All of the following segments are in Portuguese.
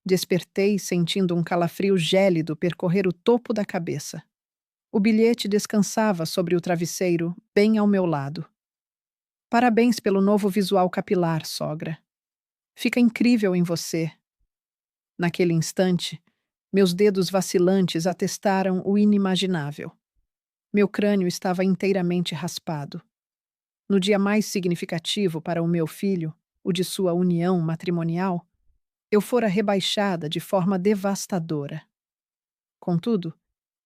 Despertei sentindo um calafrio gélido percorrer o topo da cabeça. O bilhete descansava sobre o travesseiro, bem ao meu lado. Parabéns pelo novo visual capilar, sogra. Fica incrível em você. Naquele instante, meus dedos vacilantes atestaram o inimaginável. Meu crânio estava inteiramente raspado. No dia mais significativo para o meu filho, o de sua união matrimonial, eu fora rebaixada de forma devastadora. Contudo,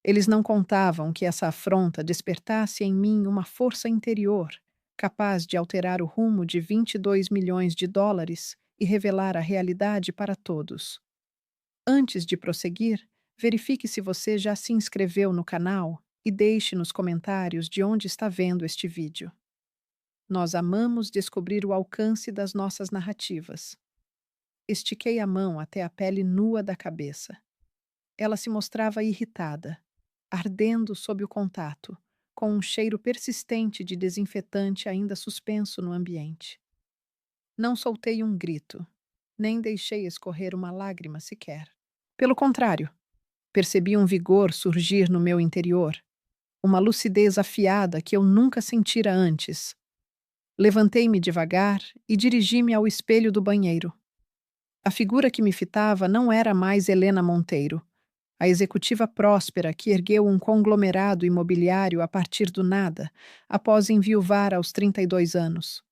eles não contavam que essa afronta despertasse em mim uma força interior capaz de alterar o rumo de 22 milhões de dólares e revelar a realidade para todos. Antes de prosseguir, verifique se você já se inscreveu no canal e deixe nos comentários de onde está vendo este vídeo. Nós amamos descobrir o alcance das nossas narrativas. Estiquei a mão até a pele nua da cabeça. Ela se mostrava irritada, ardendo sob o contato, com um cheiro persistente de desinfetante ainda suspenso no ambiente. Não soltei um grito, nem deixei escorrer uma lágrima sequer. Pelo contrário, percebi um vigor surgir no meu interior, uma lucidez afiada que eu nunca sentira antes. Levantei-me devagar e dirigi-me ao espelho do banheiro. A figura que me fitava não era mais Helena Monteiro, a executiva próspera que ergueu um conglomerado imobiliário a partir do nada, após enviuvar aos 32 anos.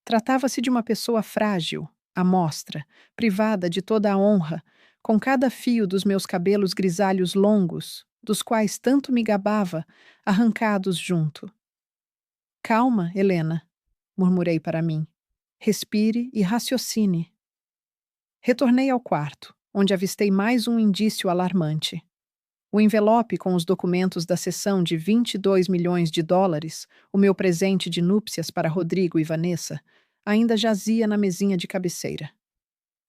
Tratava-se de uma pessoa frágil, à mostra, privada de toda a honra, com cada fio dos meus cabelos grisalhos longos, dos quais tanto me gabava, arrancados junto. Calma, Helena, murmurei para mim. Respire e raciocine. Retornei ao quarto, onde avistei mais um indício alarmante. O envelope com os documentos da cessão de 22 milhões de dólares, o meu presente de núpcias para Rodrigo e Vanessa, ainda jazia na mesinha de cabeceira.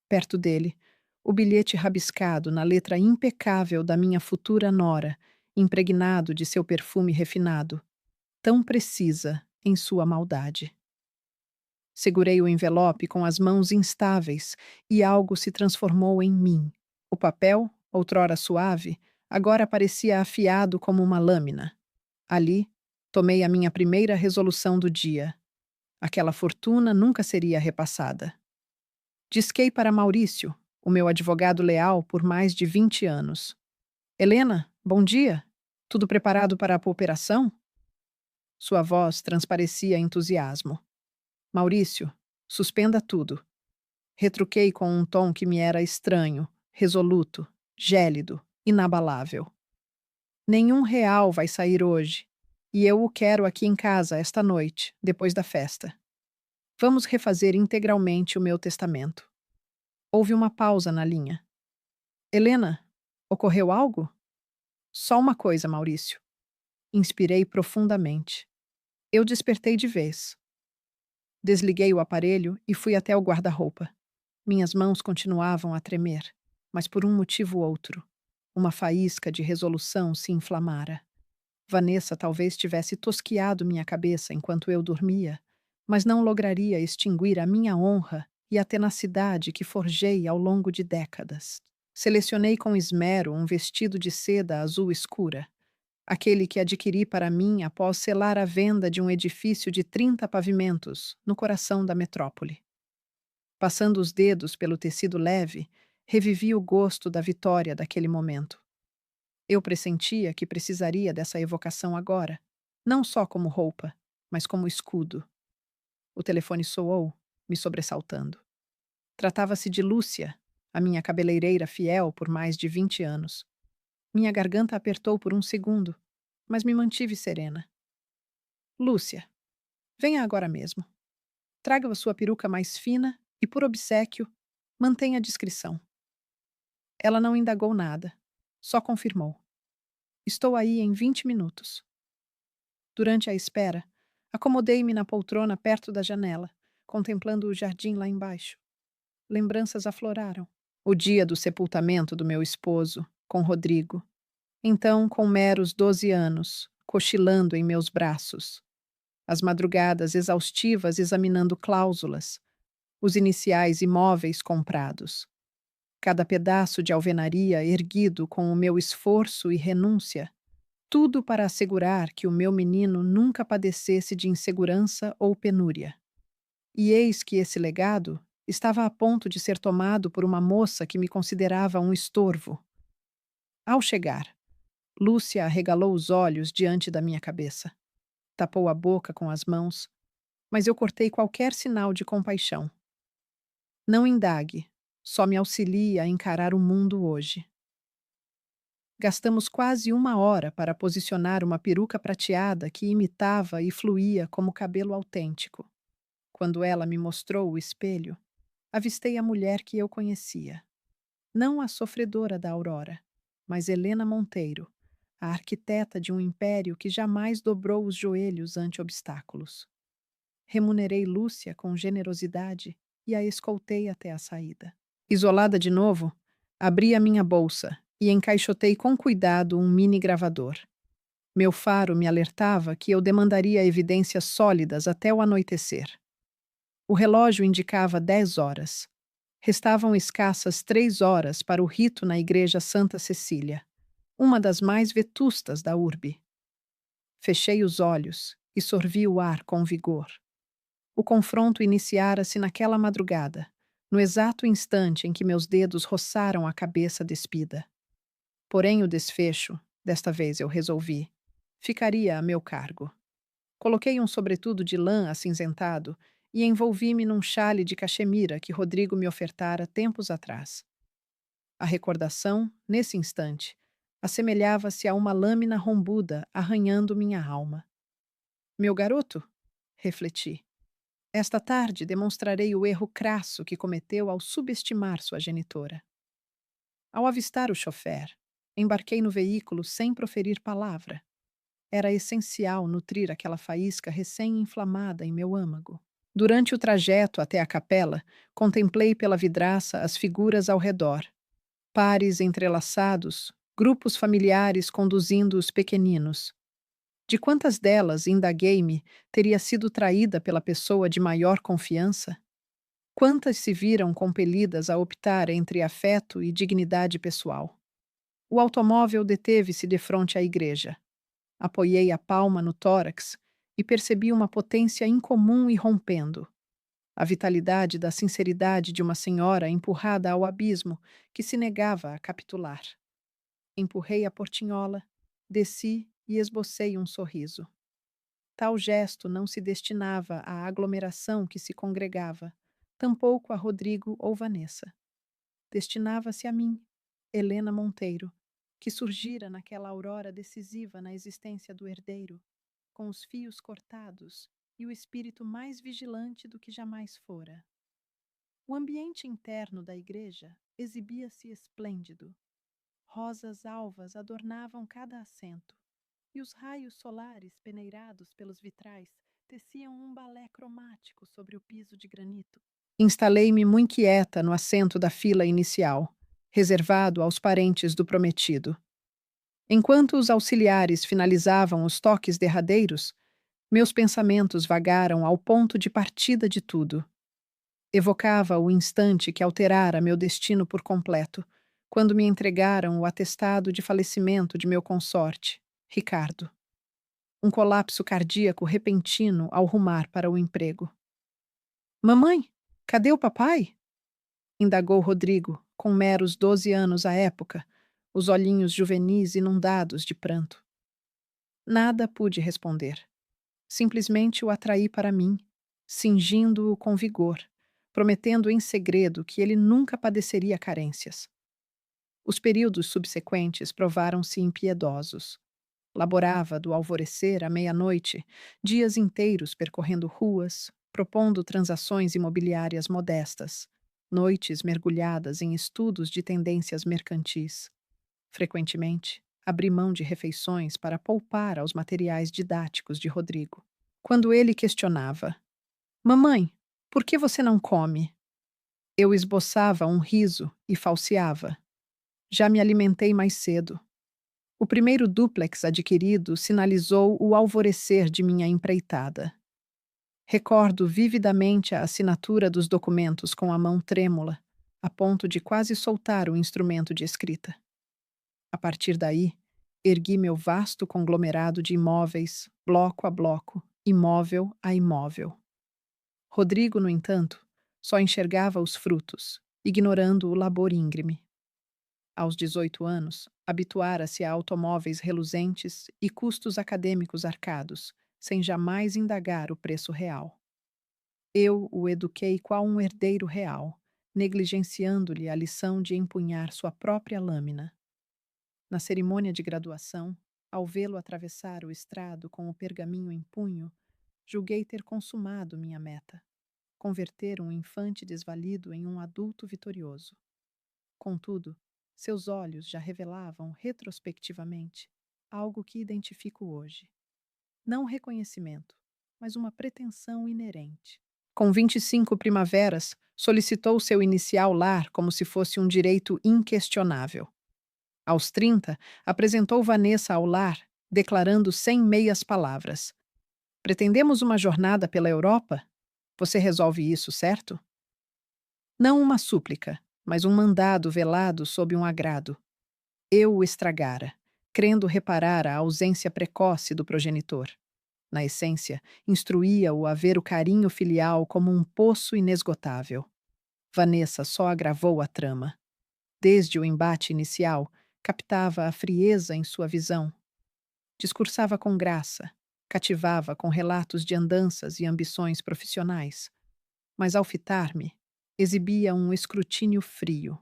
Perto dele, o bilhete rabiscado na letra impecável da minha futura nora, impregnado de seu perfume refinado, tão precisa em sua maldade. Segurei o envelope com as mãos instáveis e algo se transformou em mim. O papel, outrora suave, agora parecia afiado como uma lâmina. Ali, tomei a minha primeira resolução do dia. Aquela fortuna nunca seria repassada. Disquei para Maurício, o meu advogado leal por mais de 20 anos. Helena, bom dia. Tudo preparado para a operação? Sua voz transparecia entusiasmo. Maurício, suspenda tudo. Retruquei com um tom que me era estranho, resoluto, gélido, inabalável. Nenhum real vai sair hoje, e eu o quero aqui em casa esta noite, depois da festa. Vamos refazer integralmente o meu testamento. Houve uma pausa na linha. Helena, ocorreu algo? Só uma coisa, Maurício. Inspirei profundamente. Eu despertei de vez. Desliguei o aparelho e fui até o guarda-roupa. Minhas mãos continuavam a tremer, mas por um motivo outro. Uma faísca de resolução se inflamara. Vanessa talvez tivesse tosquiado minha cabeça enquanto eu dormia, mas não lograria extinguir a minha honra e a tenacidade que forjei ao longo de décadas. Selecionei com esmero um vestido de seda azul escura, aquele que adquiri para mim após selar a venda de um edifício de 30 pavimentos no coração da metrópole. Passando os dedos pelo tecido leve, revivi o gosto da vitória daquele momento. Eu pressentia que precisaria dessa evocação agora, não só como roupa, mas como escudo. O telefone soou, me sobressaltando. Tratava-se de Lúcia, a minha cabeleireira fiel por mais de 20 anos. Minha garganta apertou por um segundo, mas me mantive serena. Lúcia, venha agora mesmo. Traga a sua peruca mais fina e, por obséquio, mantenha a discrição. Ela não indagou nada, só confirmou. Estou aí em 20 minutos. Durante a espera, acomodei-me na poltrona perto da janela, contemplando o jardim lá embaixo. Lembranças afloraram. O dia do sepultamento do meu esposo, com Rodrigo. Então, com meros 12 anos, cochilando em meus braços. As madrugadas exaustivas examinando cláusulas. Os iniciais imóveis comprados. cada pedaço de alvenaria erguido com o meu esforço e renúncia, tudo para assegurar que o meu menino nunca padecesse de insegurança ou penúria. E eis que esse legado estava a ponto de ser tomado por uma moça que me considerava um estorvo. Ao chegar, Lúcia arregalou os olhos diante da minha cabeça. Tapou a boca com as mãos, mas eu cortei qualquer sinal de compaixão. Não indague, só me auxilie a encarar o mundo hoje. Gastamos quase 1 hora para posicionar uma peruca prateada que imitava e fluía como cabelo autêntico. Quando ela me mostrou o espelho, avistei a mulher que eu conhecia. Não a sofredora da Aurora, mas Helena Monteiro, a arquiteta de um império que jamais dobrou os joelhos ante obstáculos. Remunerei Lúcia com generosidade e a escoltei até a saída. Isolada de novo, abri a minha bolsa e encaixotei com cuidado um mini gravador. Meu faro me alertava que eu demandaria evidências sólidas até o anoitecer. O relógio indicava 10 horas. Restavam escassas 3 horas para o rito na igreja Santa Cecília, uma das mais vetustas da urbe. Fechei os olhos e sorvi o ar com vigor. O confronto iniciara-se naquela madrugada, no exato instante em que meus dedos roçaram a cabeça despida. Porém, o desfecho, desta vez eu resolvi, ficaria a meu cargo. Coloquei um sobretudo de lã acinzentado e envolvi-me num xale de caxemira que Rodrigo me ofertara tempos atrás. A recordação, nesse instante, assemelhava-se a uma lâmina rombuda arranhando minha alma. Meu garoto, refleti, esta tarde demonstrarei o erro crasso que cometeu ao subestimar sua genitora. Ao avistar o chofer, embarquei no veículo sem proferir palavra. Era essencial nutrir aquela faísca recém-inflamada em meu âmago. Durante o trajeto até a capela, contemplei pela vidraça as figuras ao redor. Pares entrelaçados, grupos familiares conduzindo os pequeninos. De quantas delas, indaguei-me, teria sido traída pela pessoa de maior confiança? Quantas se viram compelidas a optar entre afeto e dignidade pessoal? O automóvel deteve-se defronte à igreja. Apoiei a palma no tórax e percebi uma potência incomum irrompendo. A vitalidade da sinceridade de uma senhora empurrada ao abismo que se negava a capitular. Empurrei a portinhola, desci e esbocei um sorriso. Tal gesto não se destinava à aglomeração que se congregava, tampouco a Rodrigo ou Vanessa. Destinava-se a mim, Helena Monteiro, que surgira naquela aurora decisiva na existência do herdeiro, com os fios cortados e o espírito mais vigilante do que jamais fora. O ambiente interno da igreja exibia-se esplêndido. Rosas alvas adornavam cada assento, e os raios solares peneirados pelos vitrais teciam um balé cromático sobre o piso de granito. Instalei-me muito quieta no assento da fila inicial, reservado aos parentes do prometido. Enquanto os auxiliares finalizavam os toques derradeiros, meus pensamentos vagaram ao ponto de partida de tudo. Evocava o instante que alterara meu destino por completo, quando me entregaram o atestado de falecimento de meu consorte, Ricardo. Um colapso cardíaco repentino ao rumar para o emprego. Mamãe, cadê o papai? Indagou Rodrigo, com meros 12 anos à época, os olhinhos juvenis inundados de pranto. Nada pude responder. Simplesmente o atraí para mim, cingindo-o com vigor, prometendo em segredo que ele nunca padeceria carências. Os períodos subsequentes provaram-se impiedosos. Laborava do alvorecer à meia-noite, dias inteiros percorrendo ruas, propondo transações imobiliárias modestas, noites mergulhadas em estudos de tendências mercantis. Frequentemente, abri mão de refeições para poupar aos materiais didáticos de Rodrigo. Quando ele questionava: Mamãe, por que você não come? Eu esboçava um riso e falseava. Já me alimentei mais cedo. O primeiro dúplex adquirido sinalizou o alvorecer de minha empreitada. Recordo vividamente a assinatura dos documentos com a mão trêmula, a ponto de quase soltar o instrumento de escrita. A partir daí, ergui meu vasto conglomerado de imóveis, bloco a bloco, imóvel a imóvel. Rodrigo, no entanto, só enxergava os frutos, ignorando o labor íngreme. Aos 18 anos, habituara-se a automóveis reluzentes e custos acadêmicos arcados, sem jamais indagar o preço real. Eu o eduquei qual um herdeiro real, negligenciando-lhe a lição de empunhar sua própria lâmina. Na cerimônia de graduação, ao vê-lo atravessar o estrado com o pergaminho em punho, julguei ter consumado minha meta: converter um infante desvalido em um adulto vitorioso. Contudo, seus olhos já revelavam retrospectivamente algo que identifico hoje. Não reconhecimento, mas uma pretensão inerente. Com 25 primaveras, solicitou seu inicial lar como se fosse um direito inquestionável. Aos 30, apresentou Vanessa ao lar, declarando sem meias palavras: pretendemos uma jornada pela Europa? Você resolve isso, certo? Não uma súplica, mas um mandado velado sob um agrado. Eu o estragara, crendo reparar a ausência precoce do progenitor. Na essência, instruía-o a ver o carinho filial como um poço inesgotável. Vanessa só agravou a trama. Desde o embate inicial, captava a frieza em sua visão. Discursava com graça, cativava com relatos de andanças e ambições profissionais. Mas ao fitar-me, exibia um escrutínio frio.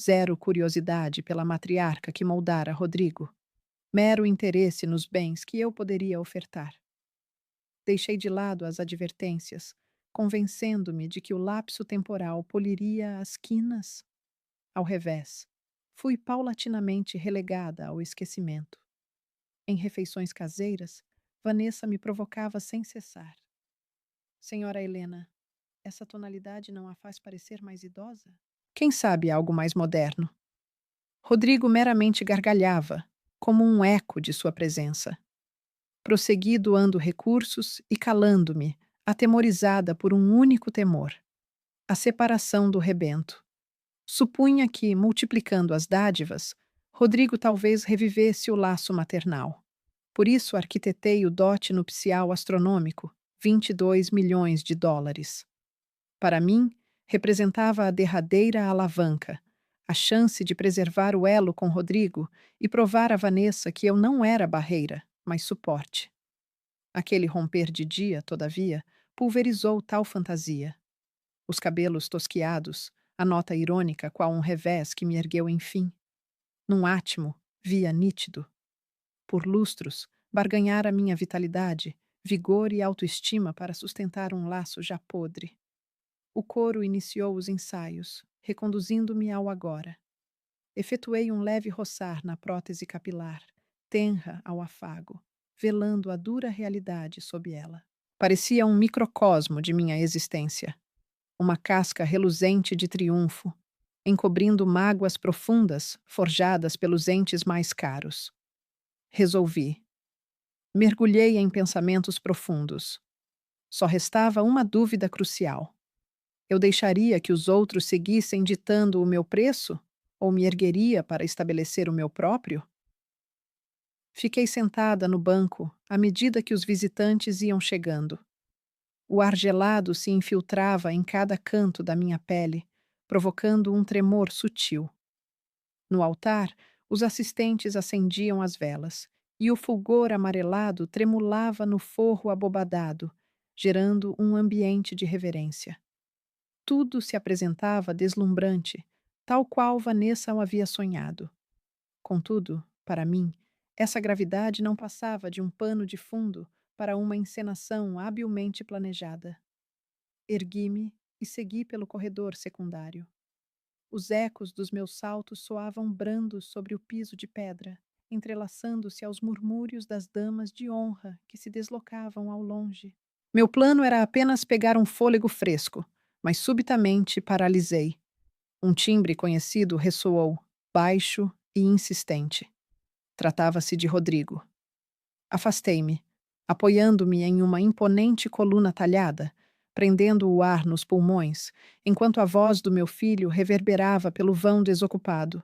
Zero curiosidade pela matriarca que moldara Rodrigo. Mero interesse nos bens que eu poderia ofertar. Deixei de lado as advertências, convencendo-me de que o lapso temporal poliria as quinas. Ao revés, fui paulatinamente relegada ao esquecimento. Em refeições caseiras, Vanessa me provocava sem cessar. Senhora Helena, essa tonalidade não a faz parecer mais idosa? Quem sabe algo mais moderno? Rodrigo meramente gargalhava, como um eco de sua presença. Prossegui doando recursos e calando-me, atemorizada por um único temor: a separação do rebento. Supunha que, multiplicando as dádivas, Rodrigo talvez revivesse o laço maternal. Por isso arquitetei o dote nupcial astronômico, 22 milhões de dólares. Para mim, representava a derradeira alavanca, a chance de preservar o elo com Rodrigo e provar a Vanessa que eu não era barreira, mas suporte. Aquele romper de dia, todavia, pulverizou tal fantasia. Os cabelos tosquiados, a nota irônica qual um revés que me ergueu enfim. Num átimo, via nítido. Por lustros, barganhara minha vitalidade, vigor e autoestima para sustentar um laço já podre. O coro iniciou os ensaios, reconduzindo-me ao agora. Efetuei um leve roçar na prótese capilar, tenra ao afago, velando a dura realidade sob ela. Parecia um microcosmo de minha existência, uma casca reluzente de triunfo, encobrindo mágoas profundas forjadas pelos entes mais caros. Resolvi. Mergulhei em pensamentos profundos. Só restava uma dúvida crucial. Eu deixaria que os outros seguissem ditando o meu preço? Ou me ergueria para estabelecer o meu próprio? Fiquei sentada no banco à medida que os visitantes iam chegando. O ar gelado se infiltrava em cada canto da minha pele, provocando um tremor sutil. No altar, os assistentes acendiam as velas, e o fulgor amarelado tremulava no forro abobadado, gerando um ambiente de reverência. Tudo se apresentava deslumbrante, tal qual Vanessa o havia sonhado. Contudo, para mim, essa gravidade não passava de um pano de fundo para uma encenação habilmente planejada. Ergui-me e segui pelo corredor secundário. Os ecos dos meus saltos soavam brandos sobre o piso de pedra, entrelaçando-se aos murmúrios das damas de honra que se deslocavam ao longe. Meu plano era apenas pegar um fôlego fresco, mas subitamente paralisei. Um timbre conhecido ressoou, baixo e insistente. Tratava-se de Rodrigo. Afastei-me, apoiando-me em uma imponente coluna talhada, prendendo o ar nos pulmões, enquanto a voz do meu filho reverberava pelo vão desocupado.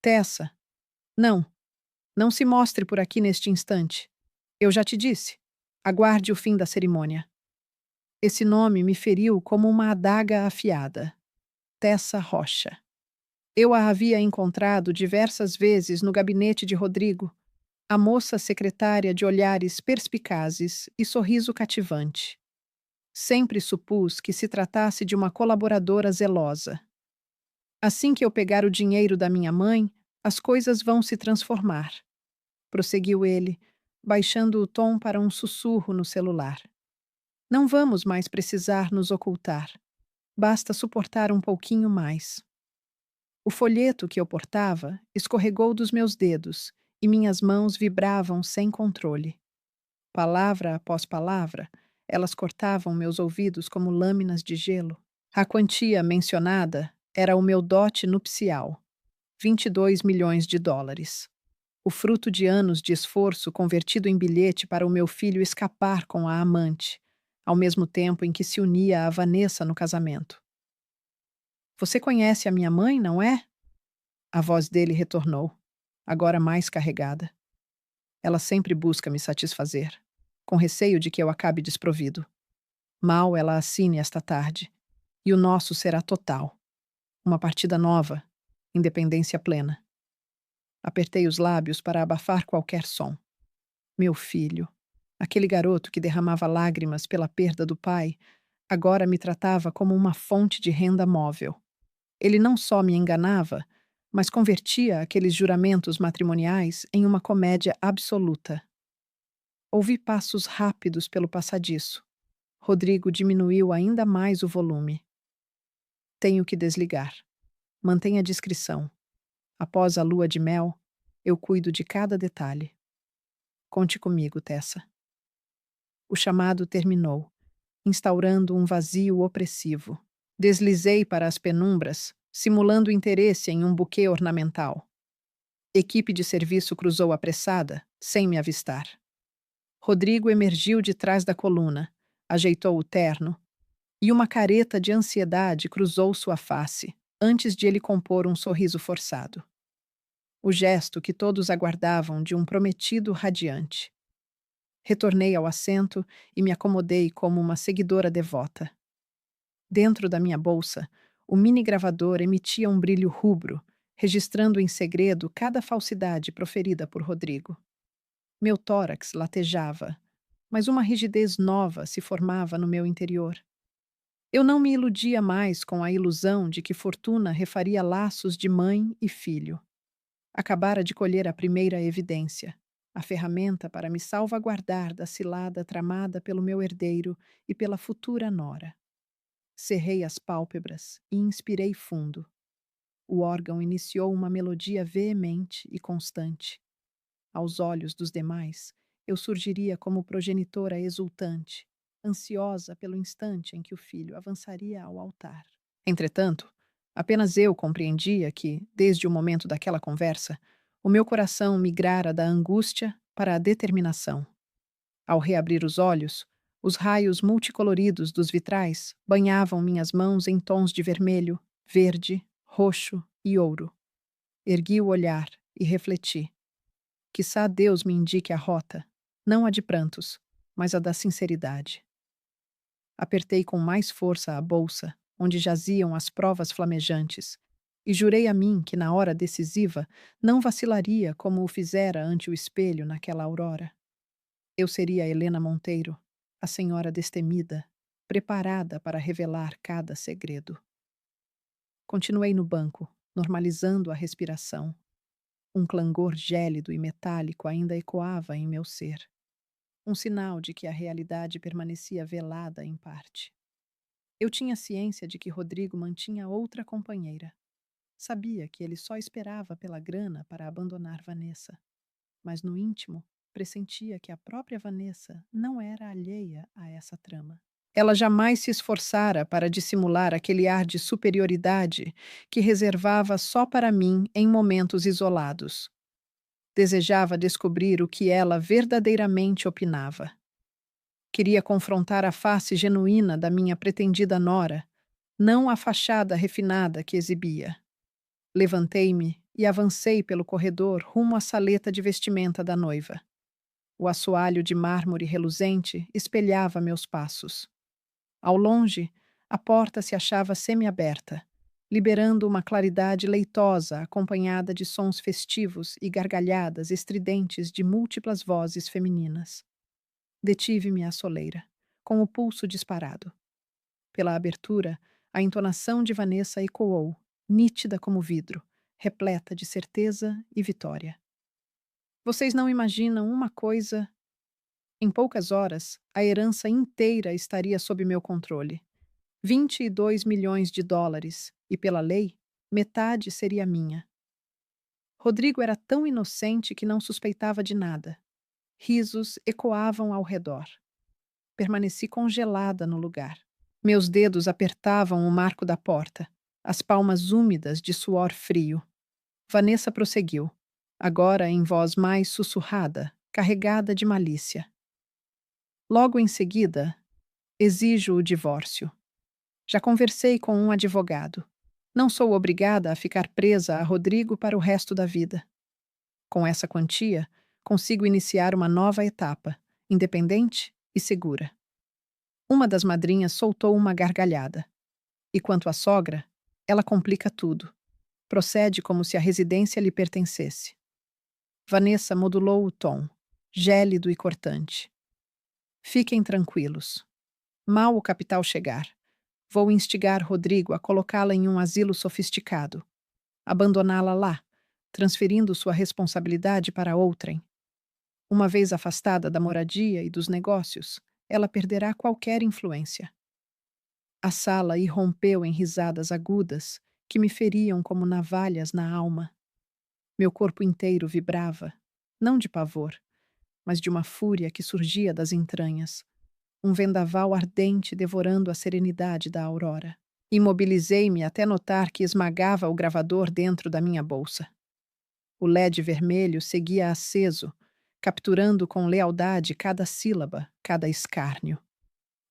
Tessa, não, não se mostre por aqui neste instante. Eu já te disse. Aguarde o fim da cerimônia. Esse nome me feriu como uma adaga afiada. Tessa Rocha. Eu a havia encontrado diversas vezes no gabinete de Rodrigo, a moça secretária de olhares perspicazes e sorriso cativante. Sempre supus que se tratasse de uma colaboradora zelosa. Assim que eu pegar o dinheiro da minha mãe, as coisas vão se transformar, prosseguiu ele, baixando o tom para um sussurro no celular. Não vamos mais precisar nos ocultar. Basta suportar um pouquinho mais. O folheto que eu portava escorregou dos meus dedos e minhas mãos vibravam sem controle. Palavra após palavra, elas cortavam meus ouvidos como lâminas de gelo. A quantia mencionada era o meu dote nupcial, 22 milhões de dólares. O fruto de anos de esforço convertido em bilhete para o meu filho escapar com a amante, ao mesmo tempo em que se unia a Vanessa no casamento. Você conhece a minha mãe, não é? A voz dele retornou, agora mais carregada. Ela sempre busca me satisfazer, com receio de que eu acabe desprovido. Mal ela assine esta tarde, e o nosso será total. Uma partida nova, independência plena. Apertei os lábios para abafar qualquer som. Meu filho, aquele garoto que derramava lágrimas pela perda do pai, agora me tratava como uma fonte de renda móvel. Ele não só me enganava, mas convertia aqueles juramentos matrimoniais em uma comédia absoluta. Ouvi passos rápidos pelo passadiço. Rodrigo diminuiu ainda mais o volume. Tenho que desligar. Mantenha discrição. Após a lua de mel, eu cuido de cada detalhe. Conte comigo, Tessa. O chamado terminou, instaurando um vazio opressivo. Deslizei para as penumbras, simulando interesse em um buquê ornamental. Equipe de serviço cruzou apressada, sem me avistar. Rodrigo emergiu de trás da coluna, ajeitou o terno, e uma careta de ansiedade cruzou sua face, antes de ele compor um sorriso forçado. O gesto que todos aguardavam de um prometido radiante. Retornei ao assento e me acomodei como uma seguidora devota. Dentro da minha bolsa, o mini gravador emitia um brilho rubro, registrando em segredo cada falsidade proferida por Rodrigo. Meu tórax latejava, mas uma rigidez nova se formava no meu interior. Eu não me iludia mais com a ilusão de que Fortuna refaria laços de mãe e filho. Acabara de colher a primeira evidência, a ferramenta para me salvaguardar da cilada tramada pelo meu herdeiro e pela futura nora. Cerrei as pálpebras e inspirei fundo. O órgão iniciou uma melodia veemente e constante. Aos olhos dos demais, eu surgiria como progenitora exultante, ansiosa pelo instante em que o filho avançaria ao altar. Entretanto, apenas eu compreendia que, desde o momento daquela conversa, o meu coração migrara da angústia para a determinação. Ao reabrir os olhos, os raios multicoloridos dos vitrais banhavam minhas mãos em tons de vermelho, verde, roxo e ouro. Ergui o olhar e refleti. Quiçá Deus me indique a rota, não a de prantos, mas a da sinceridade. Apertei com mais força a bolsa, onde jaziam as provas flamejantes, e jurei a mim que, na hora decisiva, não vacilaria como o fizera ante o espelho naquela aurora. Eu seria Helena Monteiro, a senhora destemida, preparada para revelar cada segredo. Continuei no banco, normalizando a respiração. Um clangor gélido e metálico ainda ecoava em meu ser. Um sinal de que a realidade permanecia velada em parte. Eu tinha ciência de que Rodrigo mantinha outra companheira. Sabia que ele só esperava pela grana para abandonar Vanessa. Mas no íntimo, pressentia que a própria Vanessa não era alheia a essa trama. Ela jamais se esforçara para dissimular aquele ar de superioridade que reservava só para mim em momentos isolados. Desejava descobrir o que ela verdadeiramente opinava. Queria confrontar a face genuína da minha pretendida nora, não a fachada refinada que exibia. Levantei-me e avancei pelo corredor rumo à saleta de vestimenta da noiva. O assoalho de mármore reluzente espelhava meus passos. Ao longe, a porta se achava semiaberta, liberando uma claridade leitosa acompanhada de sons festivos e gargalhadas estridentes de múltiplas vozes femininas. Detive-me à soleira, com o pulso disparado. Pela abertura, a entonação de Vanessa ecoou, nítida como vidro, repleta de certeza e vitória. Vocês não imaginam uma coisa. Em poucas horas, a herança inteira estaria sob meu controle. 22 milhões de dólares, e pela lei, metade seria minha. Rodrigo era tão inocente que não suspeitava de nada. Risos ecoavam ao redor. Permaneci congelada no lugar. Meus dedos apertavam o marco da porta, as palmas úmidas de suor frio. Vanessa prosseguiu, agora em voz mais sussurrada, carregada de malícia. Logo em seguida, exijo o divórcio. Já conversei com um advogado. Não sou obrigada a ficar presa a Rodrigo para o resto da vida. Com essa quantia, consigo iniciar uma nova etapa, independente e segura. Uma das madrinhas soltou uma gargalhada. E quanto à sogra, ela complica tudo. Procede como se a residência lhe pertencesse. Vanessa modulou o tom, gélido e cortante. Fiquem tranquilos. Mal o capital chegar, vou instigar Rodrigo a colocá-la em um asilo sofisticado. Abandoná-la lá, transferindo sua responsabilidade para outrem. Uma vez afastada da moradia e dos negócios, ela perderá qualquer influência. A sala irrompeu em risadas agudas que me feriam como navalhas na alma. Meu corpo inteiro vibrava, não de pavor, mas de uma fúria que surgia das entranhas, um vendaval ardente devorando a serenidade da aurora. Imobilizei-me até notar que esmagava o gravador dentro da minha bolsa. O LED vermelho seguia aceso, capturando com lealdade cada sílaba, cada escárnio.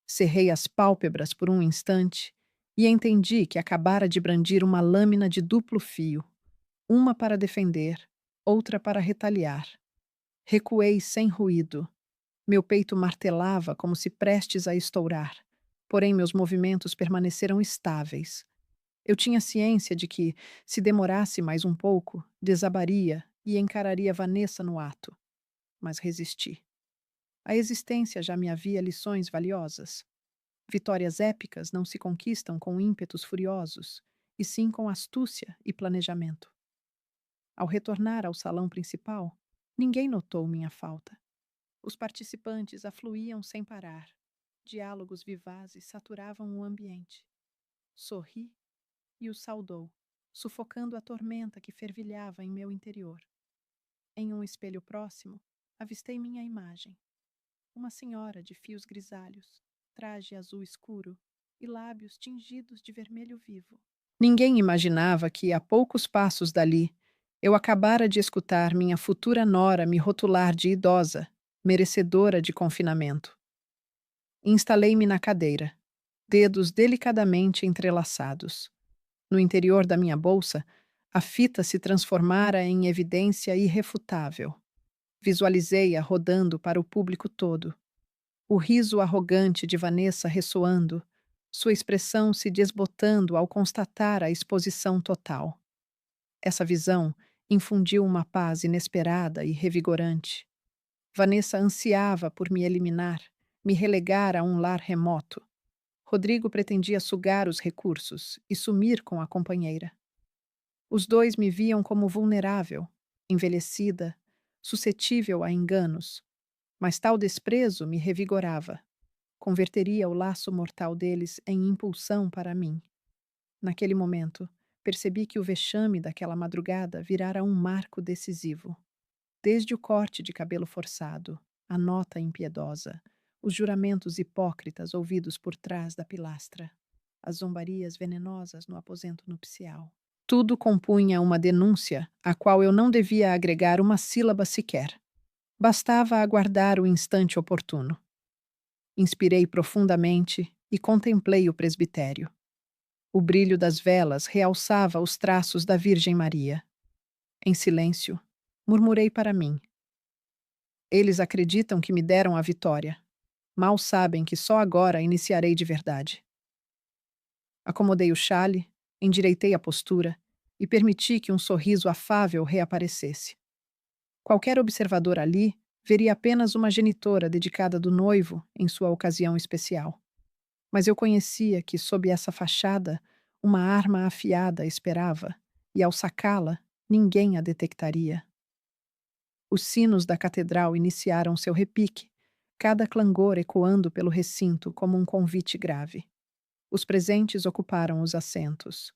Cerrei as pálpebras por um instante e entendi que acabara de brandir uma lâmina de duplo fio, uma para defender, outra para retaliar. Recuei sem ruído. Meu peito martelava como se prestes a estourar, porém meus movimentos permaneceram estáveis. Eu tinha ciência de que, se demorasse mais um pouco, desabaria e encararia Vanessa no ato. Mas resisti. A existência já me havia lições valiosas. Vitórias épicas não se conquistam com ímpetos furiosos, e sim com astúcia e planejamento. Ao retornar ao salão principal, ninguém notou minha falta. Os participantes afluíam sem parar. Diálogos vivazes saturavam o ambiente. Sorri e o saudou, sufocando a tormenta que fervilhava em meu interior. Em um espelho próximo, avistei minha imagem. Uma senhora de fios grisalhos, traje azul escuro e lábios tingidos de vermelho vivo. Ninguém imaginava que, a poucos passos dali, eu acabara de escutar minha futura nora me rotular de idosa, merecedora de confinamento. Instalei-me na cadeira, dedos delicadamente entrelaçados. No interior da minha bolsa, a fita se transformara em evidência irrefutável. Visualizei-a rodando para o público todo. O riso arrogante de Vanessa ressoando, sua expressão se desbotando ao constatar a exposição total. Essa visão infundiu uma paz inesperada e revigorante. Vanessa ansiava por me eliminar, me relegar a um lar remoto. Rodrigo pretendia sugar os recursos e sumir com a companheira. Os dois me viam como vulnerável, envelhecida, suscetível a enganos. Mas tal desprezo me revigorava. Converteria o laço mortal deles em impulsão para mim. Naquele momento, percebi que o vexame daquela madrugada virara um marco decisivo. Desde o corte de cabelo forçado, a nota impiedosa, os juramentos hipócritas ouvidos por trás da pilastra, as zombarias venenosas no aposento nupcial. Tudo compunha uma denúncia à qual eu não devia agregar uma sílaba sequer. Bastava aguardar o instante oportuno. Inspirei profundamente e contemplei o presbitério. O brilho das velas realçava os traços da Virgem Maria. Em silêncio, murmurei para mim: eles acreditam que me deram a vitória. Mal sabem que só agora iniciarei de verdade. Acomodei o chale, endireitei a postura e permiti que um sorriso afável reaparecesse. Qualquer observador ali veria apenas uma genitora dedicada do noivo em sua ocasião especial. Mas eu conhecia que, sob essa fachada, uma arma afiada esperava, e ao sacá-la, ninguém a detectaria. Os sinos da catedral iniciaram seu repique, cada clangor ecoando pelo recinto como um convite grave. Os presentes ocuparam os assentos.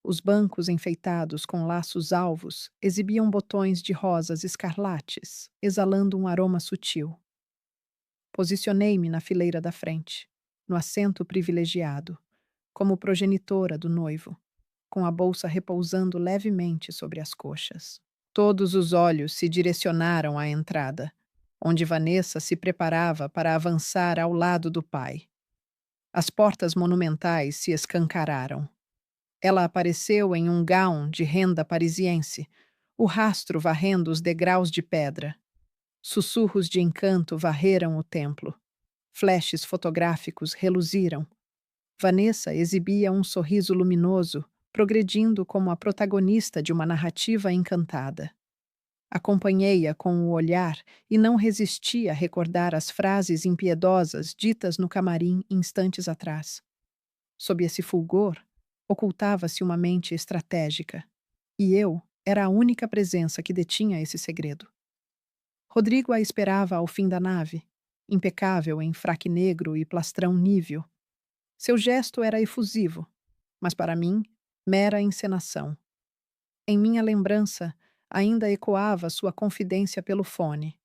Os bancos enfeitados com laços alvos exibiam botões de rosas escarlates, exalando um aroma sutil. Posicionei-me na fileira da frente, no assento privilegiado, como progenitora do noivo, com a bolsa repousando levemente sobre as coxas. Todos os olhos se direcionaram à entrada, onde Vanessa se preparava para avançar ao lado do pai. As portas monumentais se escancararam. Ela apareceu em um gown de renda parisiense, o rastro varrendo os degraus de pedra. Sussurros de encanto varreram o templo. Flashes fotográficos reluziram. Vanessa exibia um sorriso luminoso, progredindo como a protagonista de uma narrativa encantada. Acompanhei-a com o olhar e não resisti a recordar as frases impiedosas ditas no camarim instantes atrás. Sob esse fulgor, ocultava-se uma mente estratégica, e eu era a única presença que detinha esse segredo. Rodrigo a esperava ao fim da nave, impecável em fraque negro e plastrão níveo. Seu gesto era efusivo, mas para mim, mera encenação. Em minha lembrança, ainda ecoava sua confidência pelo fone.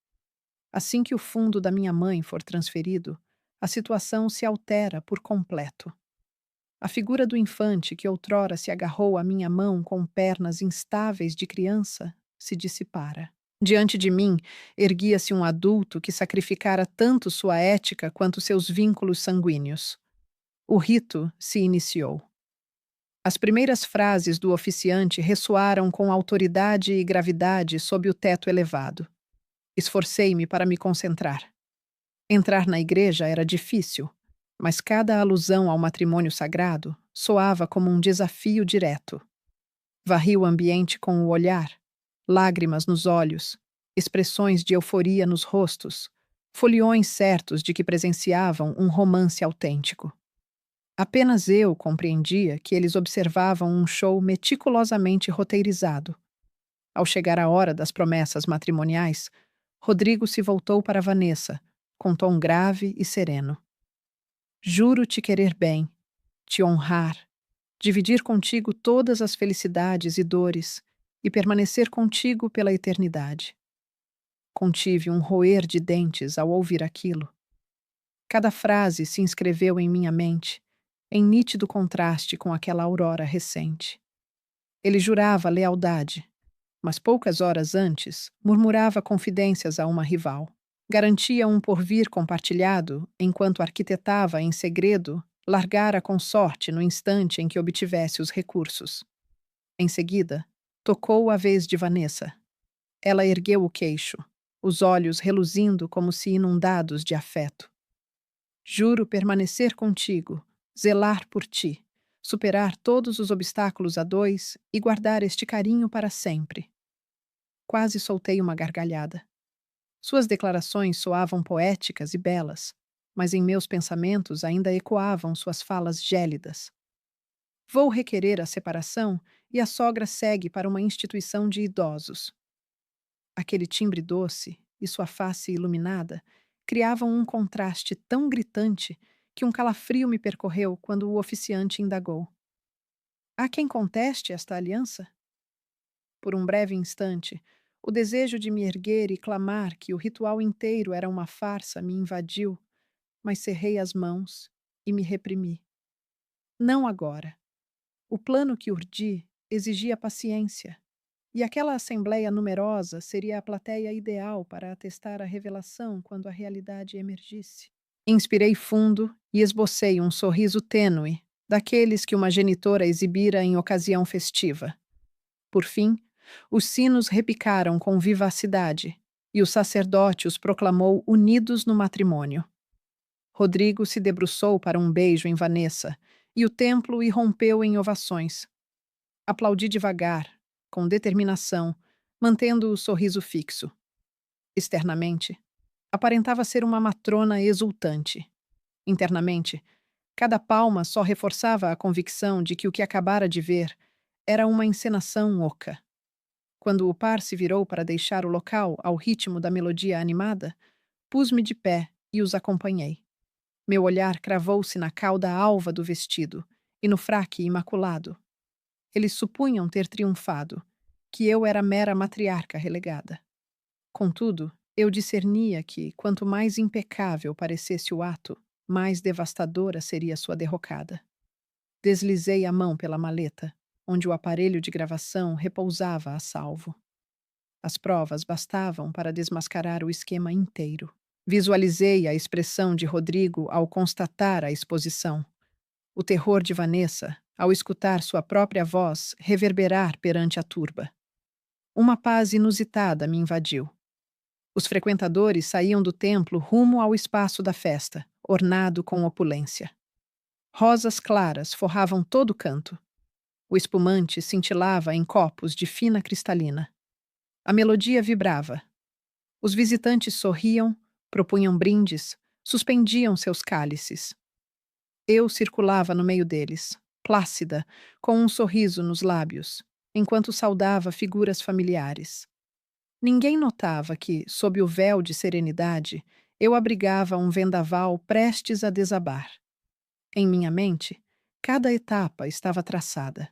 Assim que o fundo da minha mãe for transferido, a situação se altera por completo. A figura do infante que outrora se agarrou à minha mão com pernas instáveis de criança se dissipara. Diante de mim, erguia-se um adulto que sacrificara tanto sua ética quanto seus vínculos sanguíneos. O rito se iniciou. As primeiras frases do oficiante ressoaram com autoridade e gravidade sob o teto elevado. Esforcei-me para me concentrar. Entrar na igreja era difícil, mas cada alusão ao matrimônio sagrado soava como um desafio direto. Varri o ambiente com o olhar, lágrimas nos olhos, expressões de euforia nos rostos, foliões certos de que presenciavam um romance autêntico. Apenas eu compreendia que eles observavam um show meticulosamente roteirizado. Ao chegar a hora das promessas matrimoniais, Rodrigo se voltou para Vanessa, com tom grave e sereno. Juro te querer bem, te honrar, dividir contigo todas as felicidades e dores e permanecer contigo pela eternidade. Contive um roer de dentes ao ouvir aquilo. Cada frase se inscreveu em minha mente, em nítido contraste com aquela aurora recente. Ele jurava lealdade, mas poucas horas antes murmurava confidências a uma rival. Garantia um porvir compartilhado enquanto arquitetava em segredo largar a consorte no instante em que obtivesse os recursos. Em seguida, tocou a vez de Vanessa. Ela ergueu o queixo, os olhos reluzindo como se inundados de afeto. Juro permanecer contigo, zelar por ti, superar todos os obstáculos a dois e guardar este carinho para sempre. Quase soltei uma gargalhada. Suas declarações soavam poéticas e belas, mas em meus pensamentos ainda ecoavam suas falas gélidas. Vou requerer a separação e a sogra segue para uma instituição de idosos. Aquele timbre doce e sua face iluminada criavam um contraste tão gritante que um calafrio me percorreu quando o oficiante indagou: há quem conteste esta aliança? Por um breve instante, o desejo de me erguer e clamar que o ritual inteiro era uma farsa me invadiu, mas cerrei as mãos e me reprimi. Não agora. O plano que urdi exigia paciência, e aquela assembleia numerosa seria a plateia ideal para atestar a revelação quando a realidade emergisse. Inspirei fundo e esbocei um sorriso tênue, daqueles que uma genitora exibira em ocasião festiva. Por fim, os sinos repicaram com vivacidade e o sacerdote os proclamou unidos no matrimônio. Rodrigo se debruçou para um beijo em Vanessa e o templo irrompeu em ovações. Aplaudi devagar, com determinação, mantendo o sorriso fixo. Externamente, aparentava ser uma matrona exultante. Internamente, cada palma só reforçava a convicção de que o que acabara de ver era uma encenação oca. Quando o par se virou para deixar o local ao ritmo da melodia animada, pus-me de pé e os acompanhei. Meu olhar cravou-se na cauda alva do vestido e no fraque imaculado. Eles supunham ter triunfado, que eu era mera matriarca relegada. Contudo, eu discernia que, quanto mais impecável parecesse o ato, mais devastadora seria sua derrocada. Deslizei a mão pela maleta, onde o aparelho de gravação repousava a salvo. As provas bastavam para desmascarar o esquema inteiro. Visualizei a expressão de Rodrigo ao constatar a exposição. O terror de Vanessa, ao escutar sua própria voz reverberar perante a turba. Uma paz inusitada me invadiu. Os frequentadores saíam do templo rumo ao espaço da festa, ornado com opulência. Rosas claras forravam todo o canto. O espumante cintilava em copos de fina cristalina. A melodia vibrava. Os visitantes sorriam, propunham brindes, suspendiam seus cálices. Eu circulava no meio deles, plácida, com um sorriso nos lábios, enquanto saudava figuras familiares. Ninguém notava que, sob o véu de serenidade, eu abrigava um vendaval prestes a desabar. Em minha mente, cada etapa estava traçada.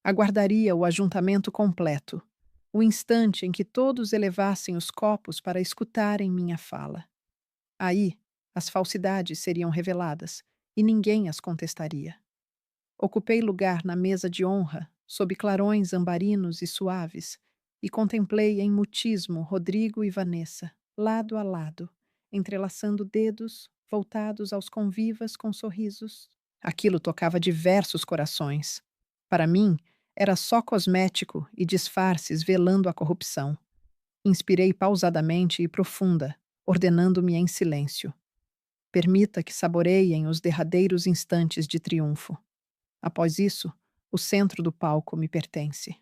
Aguardaria o ajuntamento completo, o instante em que todos elevassem os copos para escutarem minha fala. Aí, as falsidades seriam reveladas e ninguém as contestaria. Ocupei lugar na mesa de honra, sob clarões ambarinos e suaves, e contemplei em mutismo Rodrigo e Vanessa, lado a lado, entrelaçando dedos, voltados aos convivas com sorrisos. Aquilo tocava diversos corações. Para mim, era só cosmético e disfarces velando a corrupção. Inspirei pausadamente e profunda, ordenando-me em silêncio. Permita que saboreiem os derradeiros instantes de triunfo. Após isso, o centro do palco me pertence.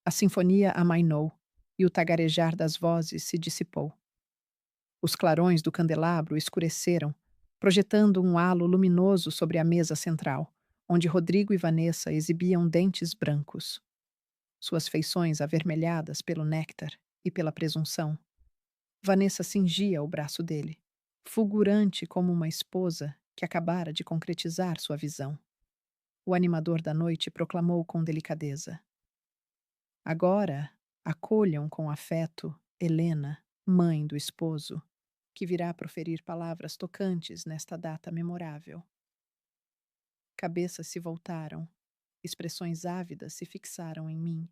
A sinfonia amainou e o tagarejar das vozes se dissipou. Os clarões do candelabro escureceram, projetando um halo luminoso sobre a mesa central, onde Rodrigo e Vanessa exibiam dentes brancos. Suas feições avermelhadas pelo néctar e pela presunção. Vanessa cingia o braço dele, fulgurante como uma esposa que acabara de concretizar sua visão. O animador da noite proclamou com delicadeza: Agora, acolham com afeto Helena, mãe do esposo, que virá proferir palavras tocantes nesta data memorável. Cabeças se voltaram, expressões ávidas se fixaram em mim.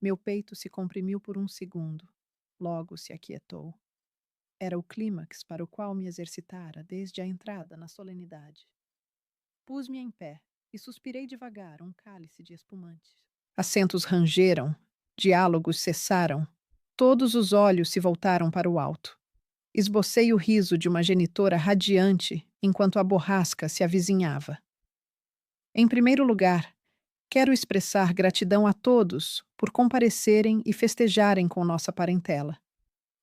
Meu peito se comprimiu por um segundo, logo se aquietou. Era o clímax para o qual me exercitara desde a entrada na solenidade. Pus-me em pé e suspirei devagar um cálice de espumante. Assentos rangeram, diálogos cessaram, todos os olhos se voltaram para o alto. Esbocei o riso de uma genitora radiante enquanto a borrasca se avizinhava. Em primeiro lugar, quero expressar gratidão a todos por comparecerem e festejarem com nossa parentela.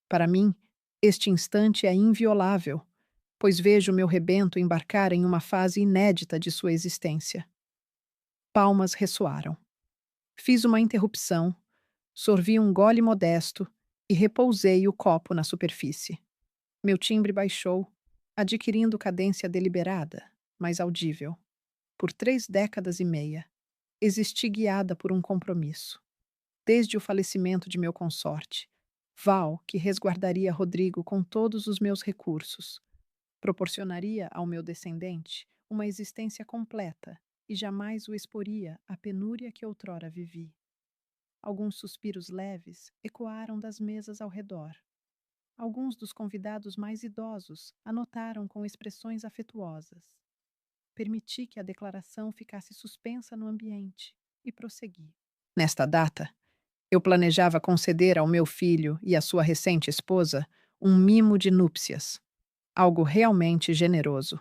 Para mim, este instante é inviolável, pois vejo meu rebento embarcar em uma fase inédita de sua existência. Palmas ressoaram. Fiz uma interrupção, sorvi um gole modesto e repousei o copo na superfície. Meu timbre baixou, adquirindo cadência deliberada, mas audível. Por 3 décadas e meia, existi guiada por um compromisso. Desde o falecimento de meu consorte, Val, que resguardaria Rodrigo com todos os meus recursos, proporcionaria ao meu descendente uma existência completa e jamais o exporia à penúria que outrora vivi. Alguns suspiros leves ecoaram das mesas ao redor. Alguns dos convidados mais idosos anotaram com expressões afetuosas. Permiti que a declaração ficasse suspensa no ambiente e prossegui. Nesta data, eu planejava conceder ao meu filho e à sua recente esposa um mimo de núpcias, algo realmente generoso.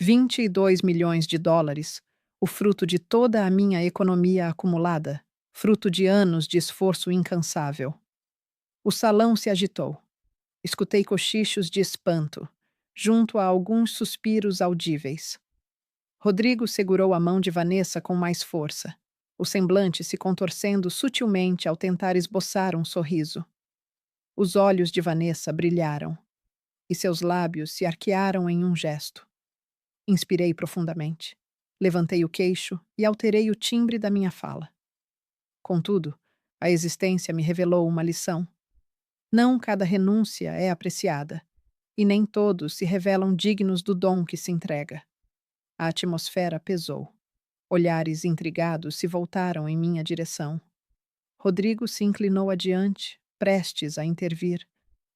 22 milhões de dólares, o fruto de toda a minha economia acumulada, fruto de anos de esforço incansável. O salão se agitou. Escutei cochichos de espanto, junto a alguns suspiros audíveis. Rodrigo segurou a mão de Vanessa com mais força, o semblante se contorcendo sutilmente ao tentar esboçar um sorriso. Os olhos de Vanessa brilharam, e seus lábios se arquearam em um gesto. Inspirei profundamente. Levantei o queixo e alterei o timbre da minha fala. Contudo, a existência me revelou uma lição. Não cada renúncia é apreciada, e nem todos se revelam dignos do dom que se entrega. A atmosfera pesou. Olhares intrigados se voltaram em minha direção. Rodrigo se inclinou adiante, prestes a intervir,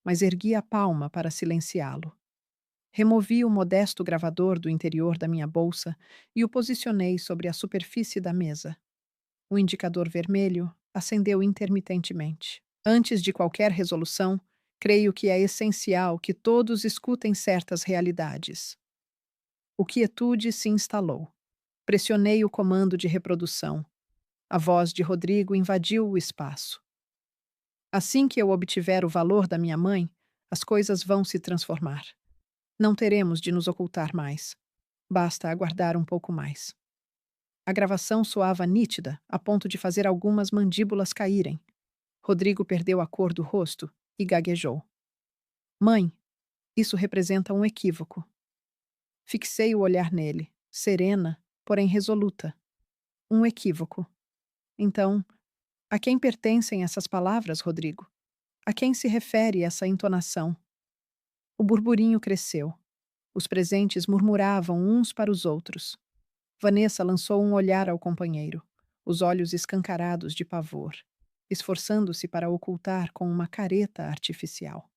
mas ergui a palma para silenciá-lo. Removi o modesto gravador do interior da minha bolsa e o posicionei sobre a superfície da mesa. O indicador vermelho acendeu intermitentemente. Antes de qualquer resolução, creio que é essencial que todos escutem certas realidades. O quietude se instalou. Pressionei o comando de reprodução. A voz de Rodrigo invadiu o espaço. Assim que eu obtiver o valor da minha mãe, as coisas vão se transformar. Não teremos de nos ocultar mais. Basta aguardar um pouco mais. A gravação soava nítida, a ponto de fazer algumas mandíbulas caírem. Rodrigo perdeu a cor do rosto e gaguejou. Mãe, isso representa um equívoco. Fixei o olhar nele, serena, porém resoluta. Um equívoco. Então, a quem pertencem essas palavras, Rodrigo? A quem se refere essa entonação? O burburinho cresceu. Os presentes murmuravam uns para os outros. Vanessa lançou um olhar ao companheiro, os olhos escancarados de pavor, esforçando-se para ocultar com uma careta artificial.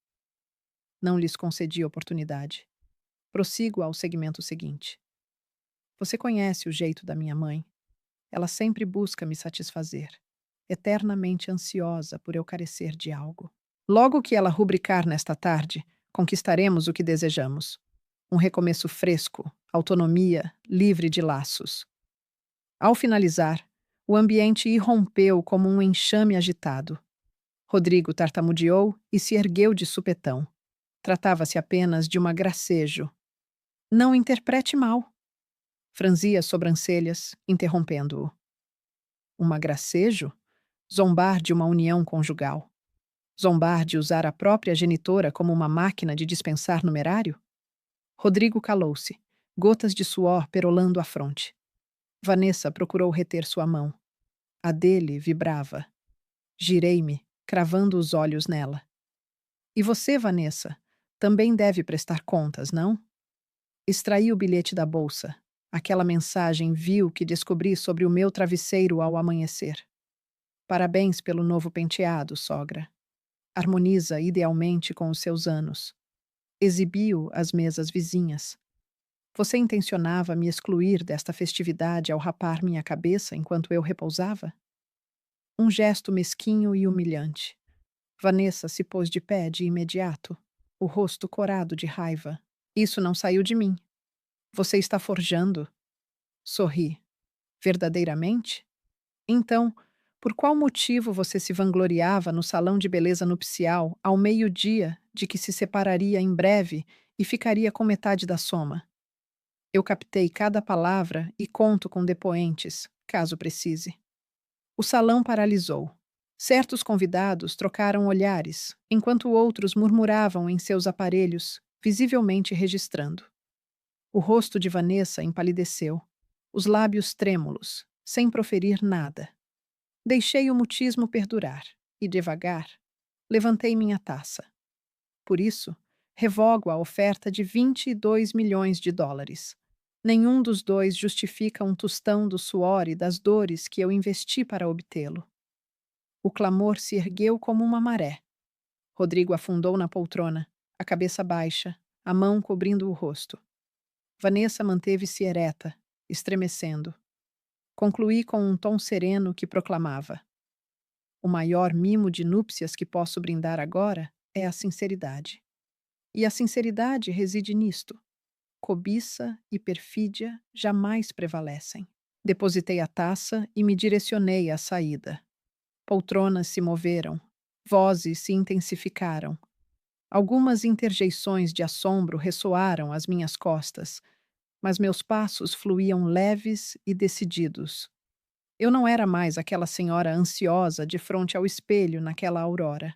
Não lhes concedi oportunidade. Prossigo ao segmento seguinte. Você conhece o jeito da minha mãe. Ela sempre busca me satisfazer, eternamente ansiosa por eu carecer de algo. Logo que ela rubricar nesta tarde, conquistaremos o que desejamos. Um recomeço fresco, autonomia, livre de laços. Ao finalizar, o ambiente irrompeu como um enxame agitado. Rodrigo tartamudeou e se ergueu de supetão. Tratava-se apenas de uma gracejo. Não interprete mal. Franzia as sobrancelhas, interrompendo-o. Uma gracejo? Zombar de uma união conjugal. Zombar de usar a própria genitora como uma máquina de dispensar numerário? Rodrigo calou-se, gotas de suor perolando a fronte. Vanessa procurou reter sua mão. A dele vibrava. Girei-me, cravando os olhos nela. E você, Vanessa, também deve prestar contas, não? Extraí o bilhete da bolsa, aquela mensagem vil que descobri sobre o meu travesseiro ao amanhecer. Parabéns pelo novo penteado, sogra. Harmoniza idealmente com os seus anos. Exibiu às mesas vizinhas. Você intencionava me excluir desta festividade ao rapar minha cabeça enquanto eu repousava? Um gesto mesquinho e humilhante. Vanessa se pôs de pé de imediato, o rosto corado de raiva. Isso não saiu de mim. Você está forjando? Sorri. Verdadeiramente? Então, por qual motivo você se vangloriava no salão de beleza nupcial ao meio-dia de que se separaria em breve e ficaria com metade da soma? Eu captei cada palavra e conto com depoentes, caso precise. O salão paralisou. Certos convidados trocaram olhares, enquanto outros murmuravam em seus aparelhos, visivelmente registrando. O rosto de Vanessa empalideceu, os lábios trêmulos, sem proferir nada. Deixei o mutismo perdurar e, devagar, levantei minha taça. Por isso, revogo a oferta de 22 milhões de dólares. Nenhum dos dois justifica um tostão do suor e das dores que eu investi para obtê-lo. O clamor se ergueu como uma maré. Rodrigo afundou na poltrona, a cabeça baixa, a mão cobrindo o rosto. Vanessa manteve-se ereta, estremecendo. Concluí com um tom sereno que proclamava: o maior mimo de núpcias que posso brindar agora é a sinceridade. E a sinceridade reside nisto: cobiça e perfídia jamais prevalecem. Depositei a taça e me direcionei à saída. Poltronas se moveram, vozes se intensificaram. Algumas interjeições de assombro ressoaram às minhas costas, mas meus passos fluíam leves e decididos. Eu não era mais aquela senhora ansiosa de frente ao espelho naquela aurora.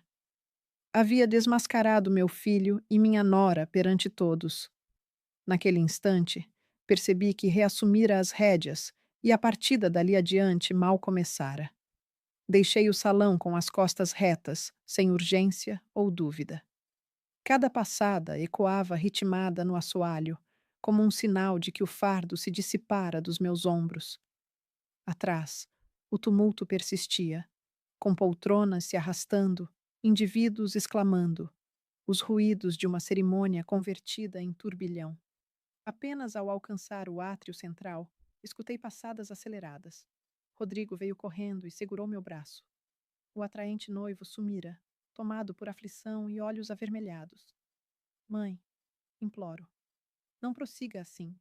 Havia desmascarado meu filho e minha nora perante todos. Naquele instante, percebi que reassumira as rédeas e a partida dali adiante mal começara. Deixei o salão com as costas retas, sem urgência ou dúvida. Cada passada ecoava ritmada no assoalho, como um sinal de que o fardo se dissipara dos meus ombros. Atrás, o tumulto persistia, com poltronas se arrastando, indivíduos exclamando, os ruídos de uma cerimônia convertida em turbilhão. Apenas ao alcançar o átrio central, escutei passadas aceleradas. Rodrigo veio correndo e segurou meu braço. O atraente noivo sumira, tomado por aflição e olhos avermelhados. Mãe, imploro, não prossiga assim.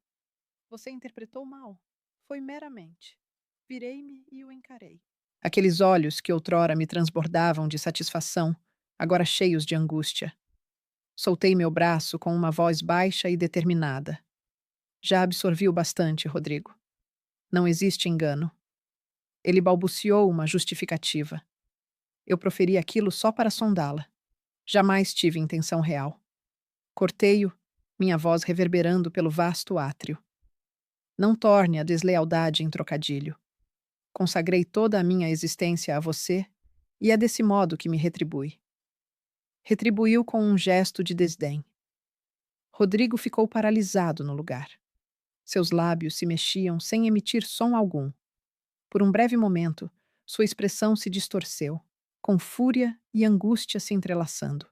Você interpretou mal. Foi meramente. Virei-me e o encarei. Aqueles olhos que outrora me transbordavam de satisfação, agora cheios de angústia. Soltei meu braço com uma voz baixa e determinada. Já absorvi o bastante, Rodrigo. Não existe engano. Ele balbuciou uma justificativa. Eu proferi aquilo só para sondá-la. Jamais tive intenção real. Cortei-o, minha voz reverberando pelo vasto átrio. Não torne a deslealdade em trocadilho. Consagrei toda a minha existência a você e é desse modo que me retribui. Retribuiu com um gesto de desdém. Rodrigo ficou paralisado no lugar. Seus lábios se mexiam sem emitir som algum. Por um breve momento, sua expressão se distorceu, com fúria e angústia se entrelaçando.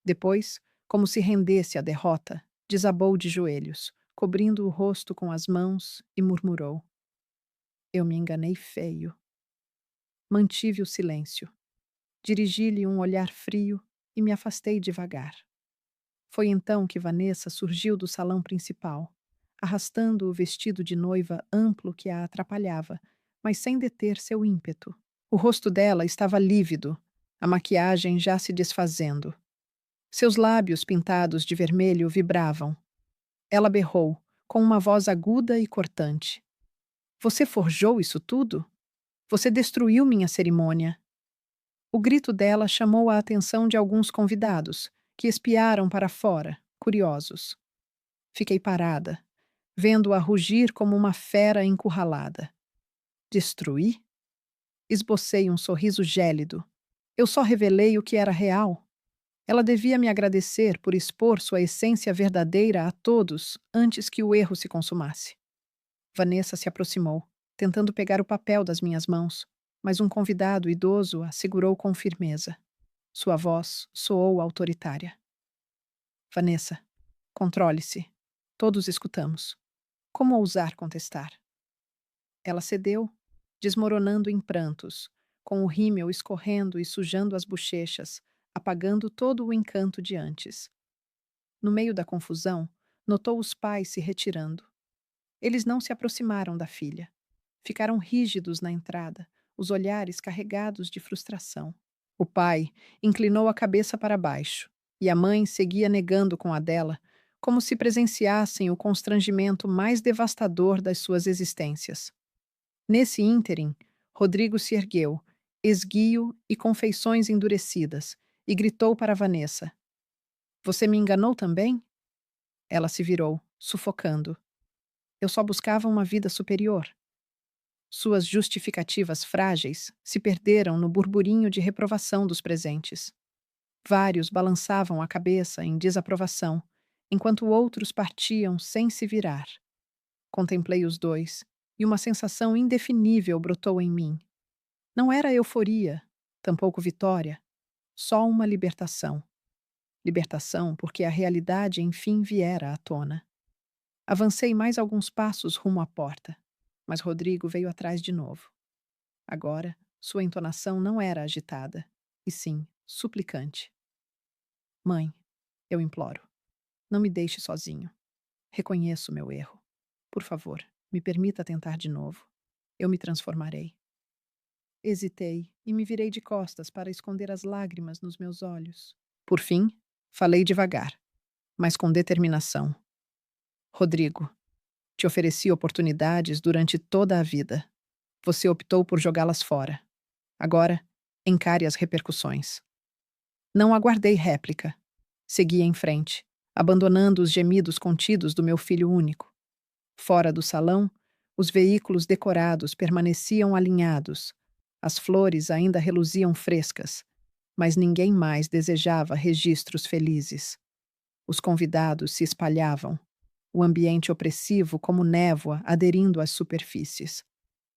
Depois, como se rendesse à derrota, desabou de joelhos, cobrindo o rosto com as mãos, e murmurou: eu me enganei feio. Mantive o silêncio. Dirigi-lhe um olhar frio e me afastei devagar. Foi então que Vanessa surgiu do salão principal, arrastando o vestido de noiva amplo que a atrapalhava, mas sem deter seu ímpeto. O rosto dela estava lívido, a maquiagem já se desfazendo. Seus lábios pintados de vermelho vibravam. Ela berrou, com uma voz aguda e cortante: você forjou isso tudo? Você destruiu minha cerimônia. O grito dela chamou a atenção de alguns convidados, que espiaram para fora, curiosos. Fiquei parada, vendo-a rugir como uma fera encurralada. Destruí? Esbocei um sorriso gélido. Eu só revelei o que era real. Ela devia me agradecer por expor sua essência verdadeira a todos antes que o erro se consumasse. Vanessa se aproximou, tentando pegar o papel das minhas mãos, mas um convidado idoso a segurou com firmeza. Sua voz soou autoritária. Vanessa, controle-se. Todos escutamos. Como ousar contestar? Ela cedeu, desmoronando em prantos, com o rímel escorrendo e sujando as bochechas, apagando todo o encanto de antes. No meio da confusão, notou os pais se retirando. Eles não se aproximaram da filha. Ficaram rígidos na entrada, os olhares carregados de frustração. O pai inclinou a cabeça para baixo, e a mãe seguia negando com a dela, como se presenciassem o constrangimento mais devastador das suas existências. Nesse ínterim, Rodrigo se ergueu, esguio e com feições endurecidas, e gritou para Vanessa: você me enganou também? Ela se virou, sufocando. Eu só buscava uma vida superior. Suas justificativas frágeis se perderam no burburinho de reprovação dos presentes. Vários balançavam a cabeça em desaprovação, enquanto outros partiam sem se virar. Contemplei os dois, e uma sensação indefinível brotou em mim. Não era euforia, tampouco vitória, Só uma libertação. Libertação porque a realidade enfim viera à tona. Avancei mais alguns passos rumo à porta, mas Rodrigo veio atrás de novo. Agora, sua entonação não era agitada, e sim suplicante. Mãe, eu imploro, não me deixe sozinho. Reconheço meu erro. Por favor, me permita tentar de novo. Eu me transformarei. Hesitei e me virei de costas para esconder as lágrimas nos meus olhos. Por fim, falei devagar, mas com determinação. Rodrigo, te ofereci oportunidades durante toda a vida. Você optou por jogá-las fora. Agora, encare as repercussões. Não aguardei réplica. Segui em frente, abandonando os gemidos contidos do meu filho único. Fora do salão, os veículos decorados permaneciam alinhados. As flores ainda reluziam frescas, mas ninguém mais desejava registros felizes. Os convidados se espalhavam, o ambiente opressivo como névoa aderindo às superfícies.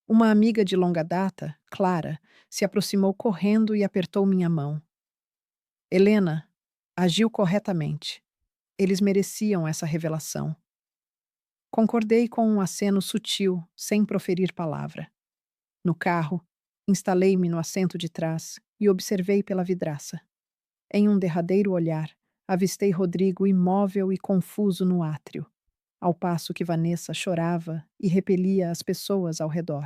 Uma amiga de longa data, Clara, se aproximou correndo e apertou minha mão. Helena agiu corretamente. Eles mereciam essa revelação. Concordei com um aceno sutil, sem proferir palavra. No carro, instalei-me no assento de trás e observei pela vidraça. Em um derradeiro olhar, avistei Rodrigo imóvel e confuso no átrio, ao passo que Vanessa chorava e repelia as pessoas ao redor.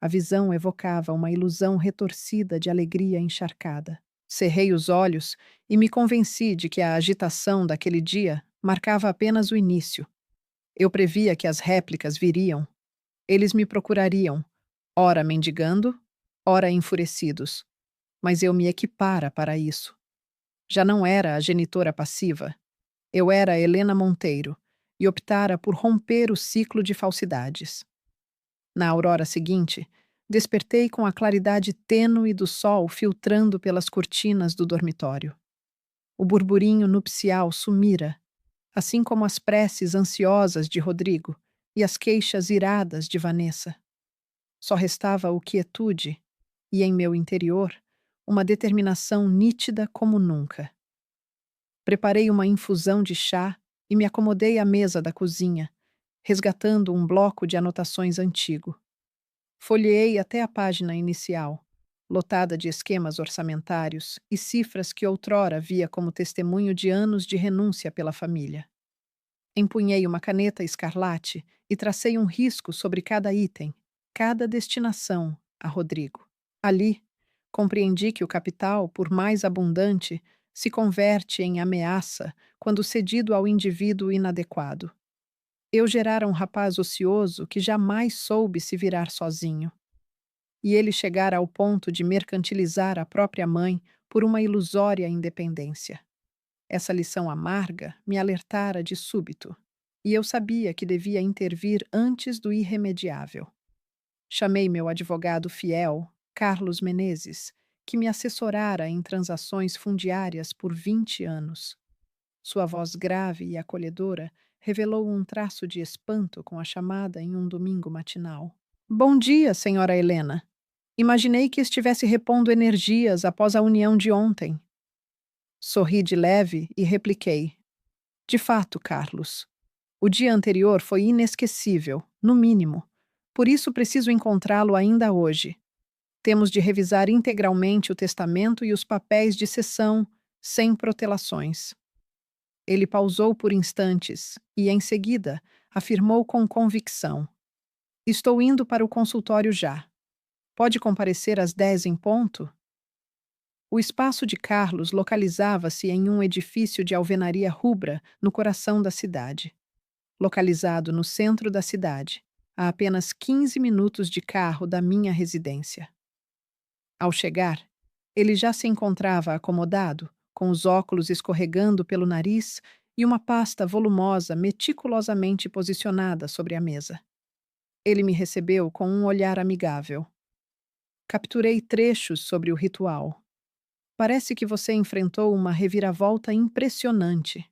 A visão evocava uma ilusão retorcida de alegria encharcada. Cerrei os olhos e me convenci de que a agitação daquele dia marcava apenas o início. Eu previa que as réplicas viriam. Eles me procurariam, ora mendigando, ora enfurecidos. Mas eu me equipara para isso. Já não era a genitora passiva. Eu era Helena Monteiro e optara por romper o ciclo de falsidades. Na aurora seguinte, despertei com a claridade tênue do sol filtrando pelas cortinas do dormitório. O burburinho nupcial sumira, assim como as preces ansiosas de Rodrigo e as queixas iradas de Vanessa. Só restava o quietude e, em meu interior, uma determinação nítida como nunca. Preparei uma infusão de chá e me acomodei à mesa da cozinha, resgatando um bloco de anotações antigo. Folheei até a página inicial, lotada de esquemas orçamentários e cifras que outrora via como testemunho de anos de renúncia pela família. Empunhei uma caneta escarlate e tracei um risco sobre cada item, cada destinação, a Rodrigo. Ali, compreendi que o capital, por mais abundante, se converte em ameaça quando cedido ao indivíduo inadequado. Eu gerara um rapaz ocioso que jamais soube se virar sozinho. E ele chegara ao ponto de mercantilizar a própria mãe por uma ilusória independência. Essa lição amarga me alertara de súbito, e eu sabia que devia intervir antes do irremediável. Chamei meu advogado fiel, Carlos Menezes, que me assessorara em transações fundiárias por 20 anos. Sua voz grave e acolhedora revelou um traço de espanto com a chamada em um domingo matinal. Bom dia, senhora Helena. Imaginei que estivesse repondo energias após a união de ontem. Sorri de leve e repliquei. De fato, Carlos. O dia anterior foi inesquecível, no mínimo. Por isso preciso encontrá-lo ainda hoje. Temos de revisar integralmente o testamento e os papéis de cessão, sem protelações. Ele pausou por instantes e, em seguida, afirmou com convicção. Estou indo para o consultório já. Pode comparecer às 10 em ponto? O espaço de Carlos localizava-se em um edifício de alvenaria rubra no coração da cidade. Localizado no centro da cidade, a apenas 15 minutos de carro da minha residência. Ao chegar, ele já se encontrava acomodado, com os óculos escorregando pelo nariz e uma pasta volumosa meticulosamente posicionada sobre a mesa. Ele me recebeu com um olhar amigável. Capturei trechos sobre o ritual. Parece que você enfrentou uma reviravolta impressionante.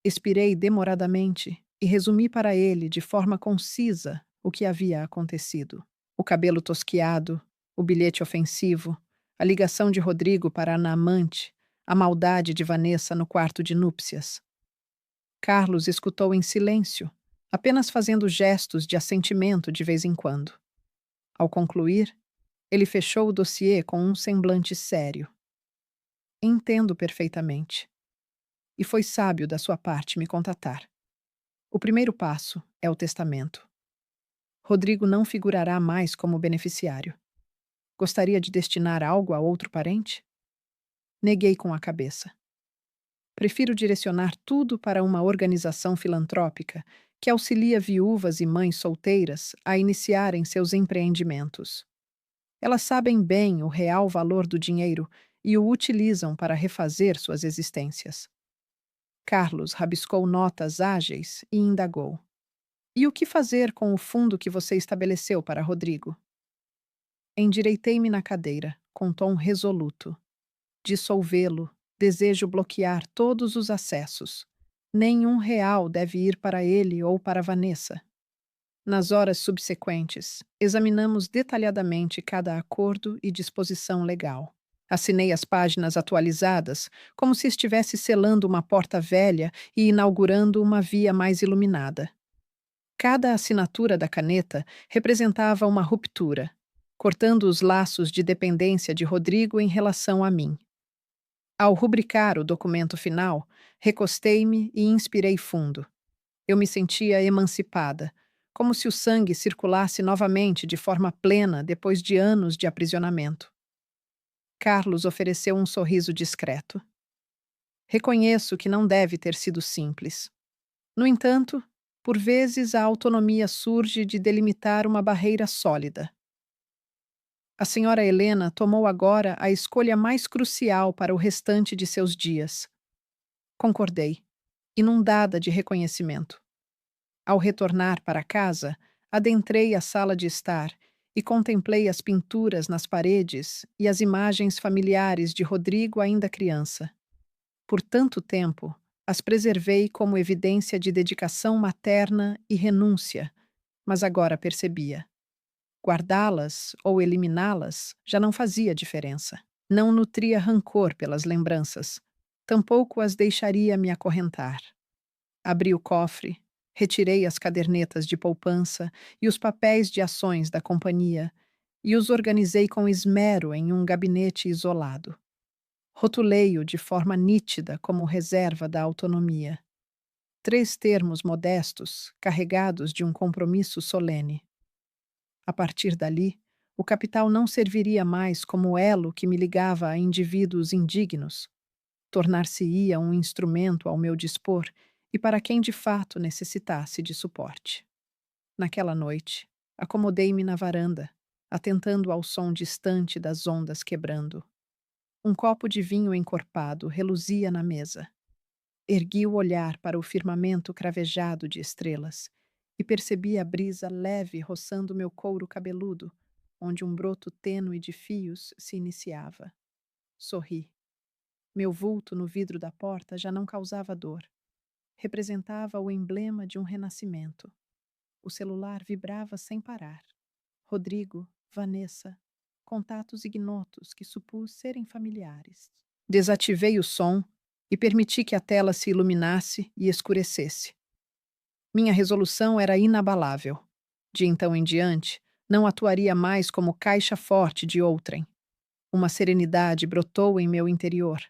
Expirei demoradamente e resumi para ele de forma concisa o que havia acontecido. O cabelo tosquiado, o bilhete ofensivo, A ligação de Rodrigo para a amante, a maldade de Vanessa no quarto de núpcias. Carlos escutou em silêncio, apenas fazendo gestos de assentimento de vez em quando. Ao concluir, ele fechou o dossiê com um semblante sério. Entendo perfeitamente. E foi sábio da sua parte me contatar. O primeiro passo é o testamento. Rodrigo não figurará mais como beneficiário. Gostaria de destinar algo a outro parente? Neguei com a cabeça. Prefiro direcionar tudo para uma organização filantrópica que auxilia viúvas e mães solteiras a iniciarem seus empreendimentos. Elas sabem bem o real valor do dinheiro e o utilizam para refazer suas existências. Carlos rabiscou notas ágeis e indagou. E o que fazer com o fundo que você estabeleceu para Rodrigo? Endireitei-me na cadeira, com tom resoluto. Dissolvê-lo, desejo bloquear todos os acessos. Nenhum real deve ir para ele ou para Vanessa. Nas horas subsequentes, examinamos detalhadamente cada acordo e disposição legal. Assinei as páginas atualizadas, como se estivesse selando uma porta velha e inaugurando uma via mais iluminada. Cada assinatura da caneta representava uma ruptura, cortando os laços de dependência de Rodrigo em relação a mim. Ao rubricar o documento final, recostei-me e inspirei fundo. Eu me sentia emancipada, como se o sangue circulasse novamente de forma plena depois de anos de aprisionamento. Carlos ofereceu um sorriso discreto. Reconheço que não deve ter sido simples. No entanto, por vezes a autonomia surge de delimitar uma barreira sólida. A senhora Helena tomou agora a escolha mais crucial para o restante de seus dias. Concordei, inundada de reconhecimento. Ao retornar para casa, adentrei a sala de estar e contemplei as pinturas nas paredes e as imagens familiares de Rodrigo ainda criança. Por tanto tempo, as preservei como evidência de dedicação materna e renúncia, mas agora percebia. Guardá-las ou eliminá-las já não fazia diferença. Não nutria rancor pelas lembranças, tampouco as deixaria me acorrentar. Abri o cofre, retirei as cadernetas de poupança e os papéis de ações da companhia e os organizei com esmero em um gabinete isolado. Rotulei-o de forma nítida como reserva da autonomia. 3 termos modestos, carregados de um compromisso solene. A partir dali, o capital não serviria mais como elo que me ligava a indivíduos indignos. Tornar-se-ia um instrumento ao meu dispor e para quem de fato necessitasse de suporte. Naquela noite, acomodei-me na varanda, atentando ao som distante das ondas quebrando. Um copo de vinho encorpado reluzia na mesa. Ergui o olhar para o firmamento cravejado de estrelas e percebi a brisa leve roçando meu couro cabeludo, onde um broto tênue de fios se iniciava. Sorri. Meu vulto no vidro da porta já não causava dor. Representava o emblema de um renascimento. O celular vibrava sem parar. Rodrigo, Vanessa, contatos ignotos que supus serem familiares. Desativei o som e permiti que a tela se iluminasse e escurecesse. Minha resolução era inabalável. De então em diante, não atuaria mais como caixa forte de outrem. Uma serenidade brotou em meu interior.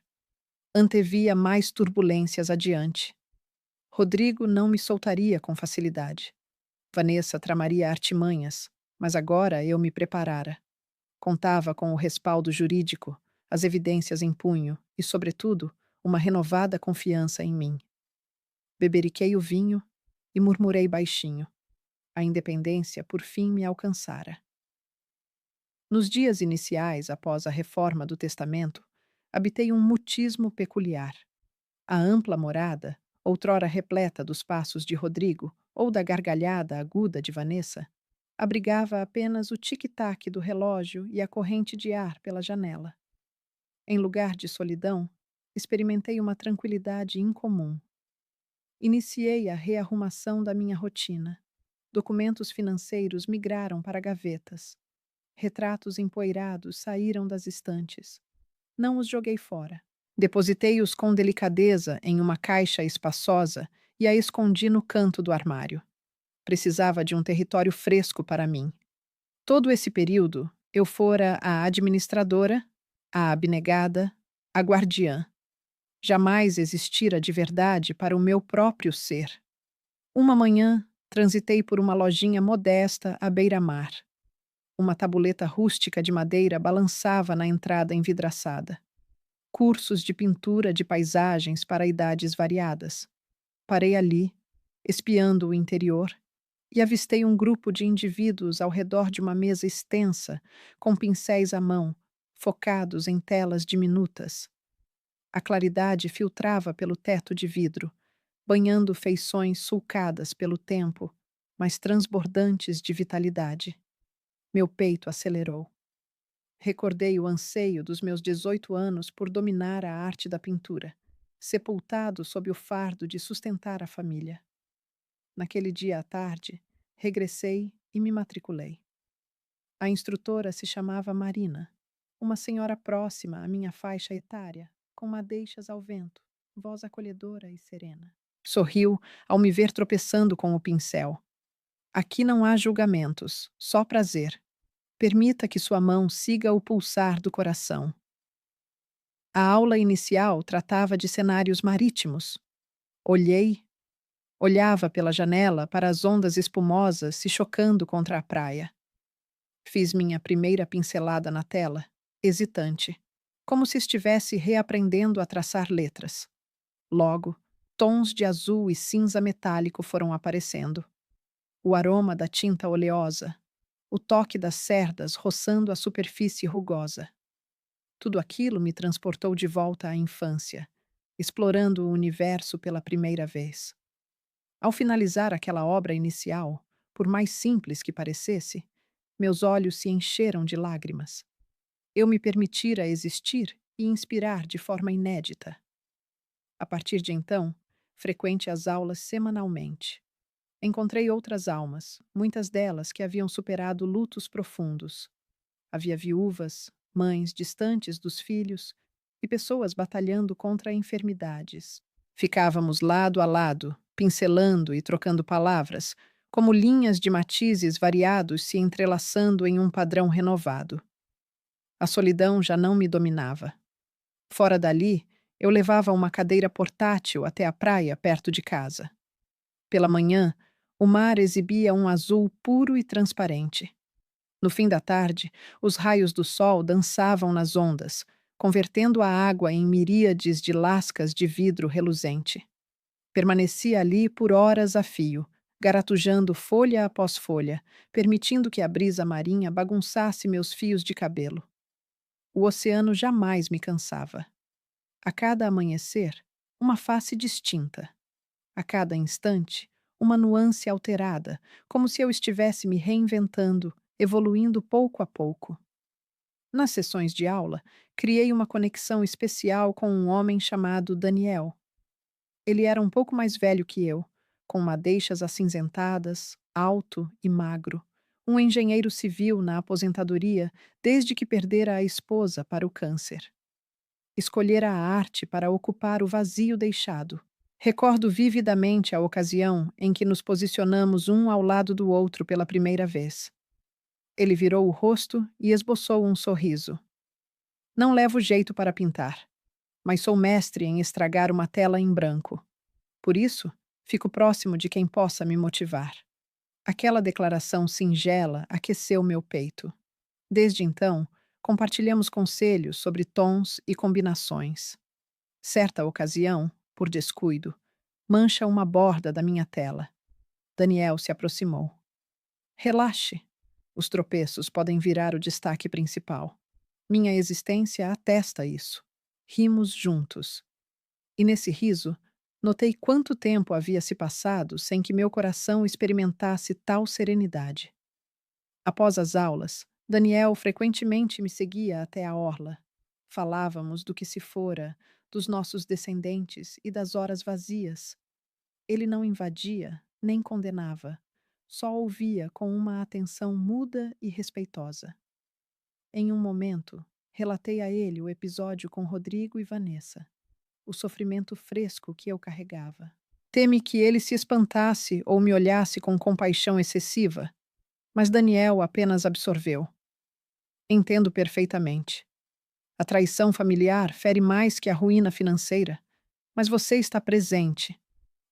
Antevia mais turbulências adiante. Rodrigo não me soltaria com facilidade. Vanessa tramaria artimanhas, mas agora eu me preparara. Contava com o respaldo jurídico, as evidências em punho e, sobretudo, uma renovada confiança em mim. Beberiquei o vinho e murmurei baixinho. A independência, por fim, me alcançara. Nos dias iniciais, após a reforma do testamento, habitei um mutismo peculiar. A ampla morada, outrora repleta dos passos de Rodrigo ou da gargalhada aguda de Vanessa, abrigava apenas o tic-tac do relógio e a corrente de ar pela janela. Em lugar de solidão, experimentei uma tranquilidade incomum. Iniciei a rearrumação da minha rotina. Documentos financeiros migraram para gavetas. Retratos empoeirados saíram das estantes. Não os joguei fora. Depositei-os com delicadeza em uma caixa espaçosa e a escondi no canto do armário. Precisava de um território fresco para mim. Todo esse período, eu fora a administradora, a abnegada, a guardiã. Jamais existira de verdade para o meu próprio ser. Uma manhã, transitei por uma lojinha modesta à beira-mar. Uma tabuleta rústica de madeira balançava na entrada envidraçada. Cursos de pintura de paisagens para idades variadas. Parei ali, espiando o interior, e avistei um grupo de indivíduos ao redor de uma mesa extensa, com pincéis à mão, focados em telas diminutas. A claridade filtrava pelo teto de vidro, banhando feições sulcadas pelo tempo, mas transbordantes de vitalidade. Meu peito acelerou. Recordei o anseio dos meus 18 anos por dominar a arte da pintura, sepultado sob o fardo de sustentar a família. Naquele dia à tarde, regressei e me matriculei. A instrutora se chamava Marina, uma senhora próxima à minha faixa etária, com madeixas ao vento, voz acolhedora e serena. Sorriu ao me ver tropeçando com o pincel. Aqui não há julgamentos, só prazer. Permita que sua mão siga o pulsar do coração. A aula inicial tratava de cenários marítimos. Olhei, olhava pela janela para as ondas espumosas se chocando contra a praia. Fiz minha primeira pincelada na tela, hesitante, como se estivesse reaprendendo a traçar letras. Logo, tons de azul e cinza metálico foram aparecendo. O aroma da tinta oleosa, o toque das cerdas roçando a superfície rugosa. Tudo aquilo me transportou de volta à infância, explorando o universo pela primeira vez. Ao finalizar aquela obra inicial, por mais simples que parecesse, meus olhos se encheram de lágrimas. Eu me permitira existir e inspirar de forma inédita. A partir de então, frequente as aulas semanalmente. Encontrei outras almas, muitas delas que haviam superado lutos profundos. Havia viúvas, mães distantes dos filhos e pessoas batalhando contra enfermidades. Ficávamos lado a lado, pincelando e trocando palavras, como linhas de matizes variados se entrelaçando em um padrão renovado. A solidão já não me dominava. Fora dali, eu levava uma cadeira portátil até a praia perto de casa. Pela manhã, o mar exibia um azul puro e transparente. No fim da tarde, os raios do sol dançavam nas ondas, convertendo a água em miríades de lascas de vidro reluzente. Permanecia ali por horas a fio, garatujando folha após folha, permitindo que a brisa marinha bagunçasse meus fios de cabelo. O oceano jamais me cansava. A cada amanhecer, uma face distinta. A cada instante, uma nuance alterada, como se eu estivesse me reinventando, evoluindo pouco a pouco. Nas sessões de aula, criei uma conexão especial com um homem chamado Daniel. Ele era um pouco mais velho que eu, com madeixas acinzentadas, alto e magro, um engenheiro civil na aposentadoria desde que perdera a esposa para o câncer. Escolhera a arte para ocupar o vazio deixado. Recordo vividamente a ocasião em que nos posicionamos um ao lado do outro pela primeira vez. Ele virou o rosto e esboçou um sorriso. Não levo jeito para pintar, mas sou mestre em estragar uma tela em branco. Por isso, fico próximo de quem possa me motivar. Aquela declaração singela aqueceu meu peito. Desde então, compartilhamos conselhos sobre tons e combinações. Certa ocasião, por descuido, mancha uma borda da minha tela. Daniel se aproximou. Relaxe. Os tropeços podem virar o destaque principal. Minha existência atesta isso. Rimos juntos. E nesse riso, notei quanto tempo havia se passado sem que meu coração experimentasse tal serenidade. Após as aulas, Daniel frequentemente me seguia até a orla. Falávamos do que se fora, dos nossos descendentes e das horas vazias. Ele não invadia, nem condenava, só ouvia com uma atenção muda e respeitosa. Em um momento, relatei a ele o episódio com Rodrigo e Vanessa, o sofrimento fresco que eu carregava. Teme que ele se espantasse ou me olhasse com compaixão excessiva, mas Daniel apenas absorveu. Entendo perfeitamente. A traição familiar fere mais que a ruína financeira, mas você está presente.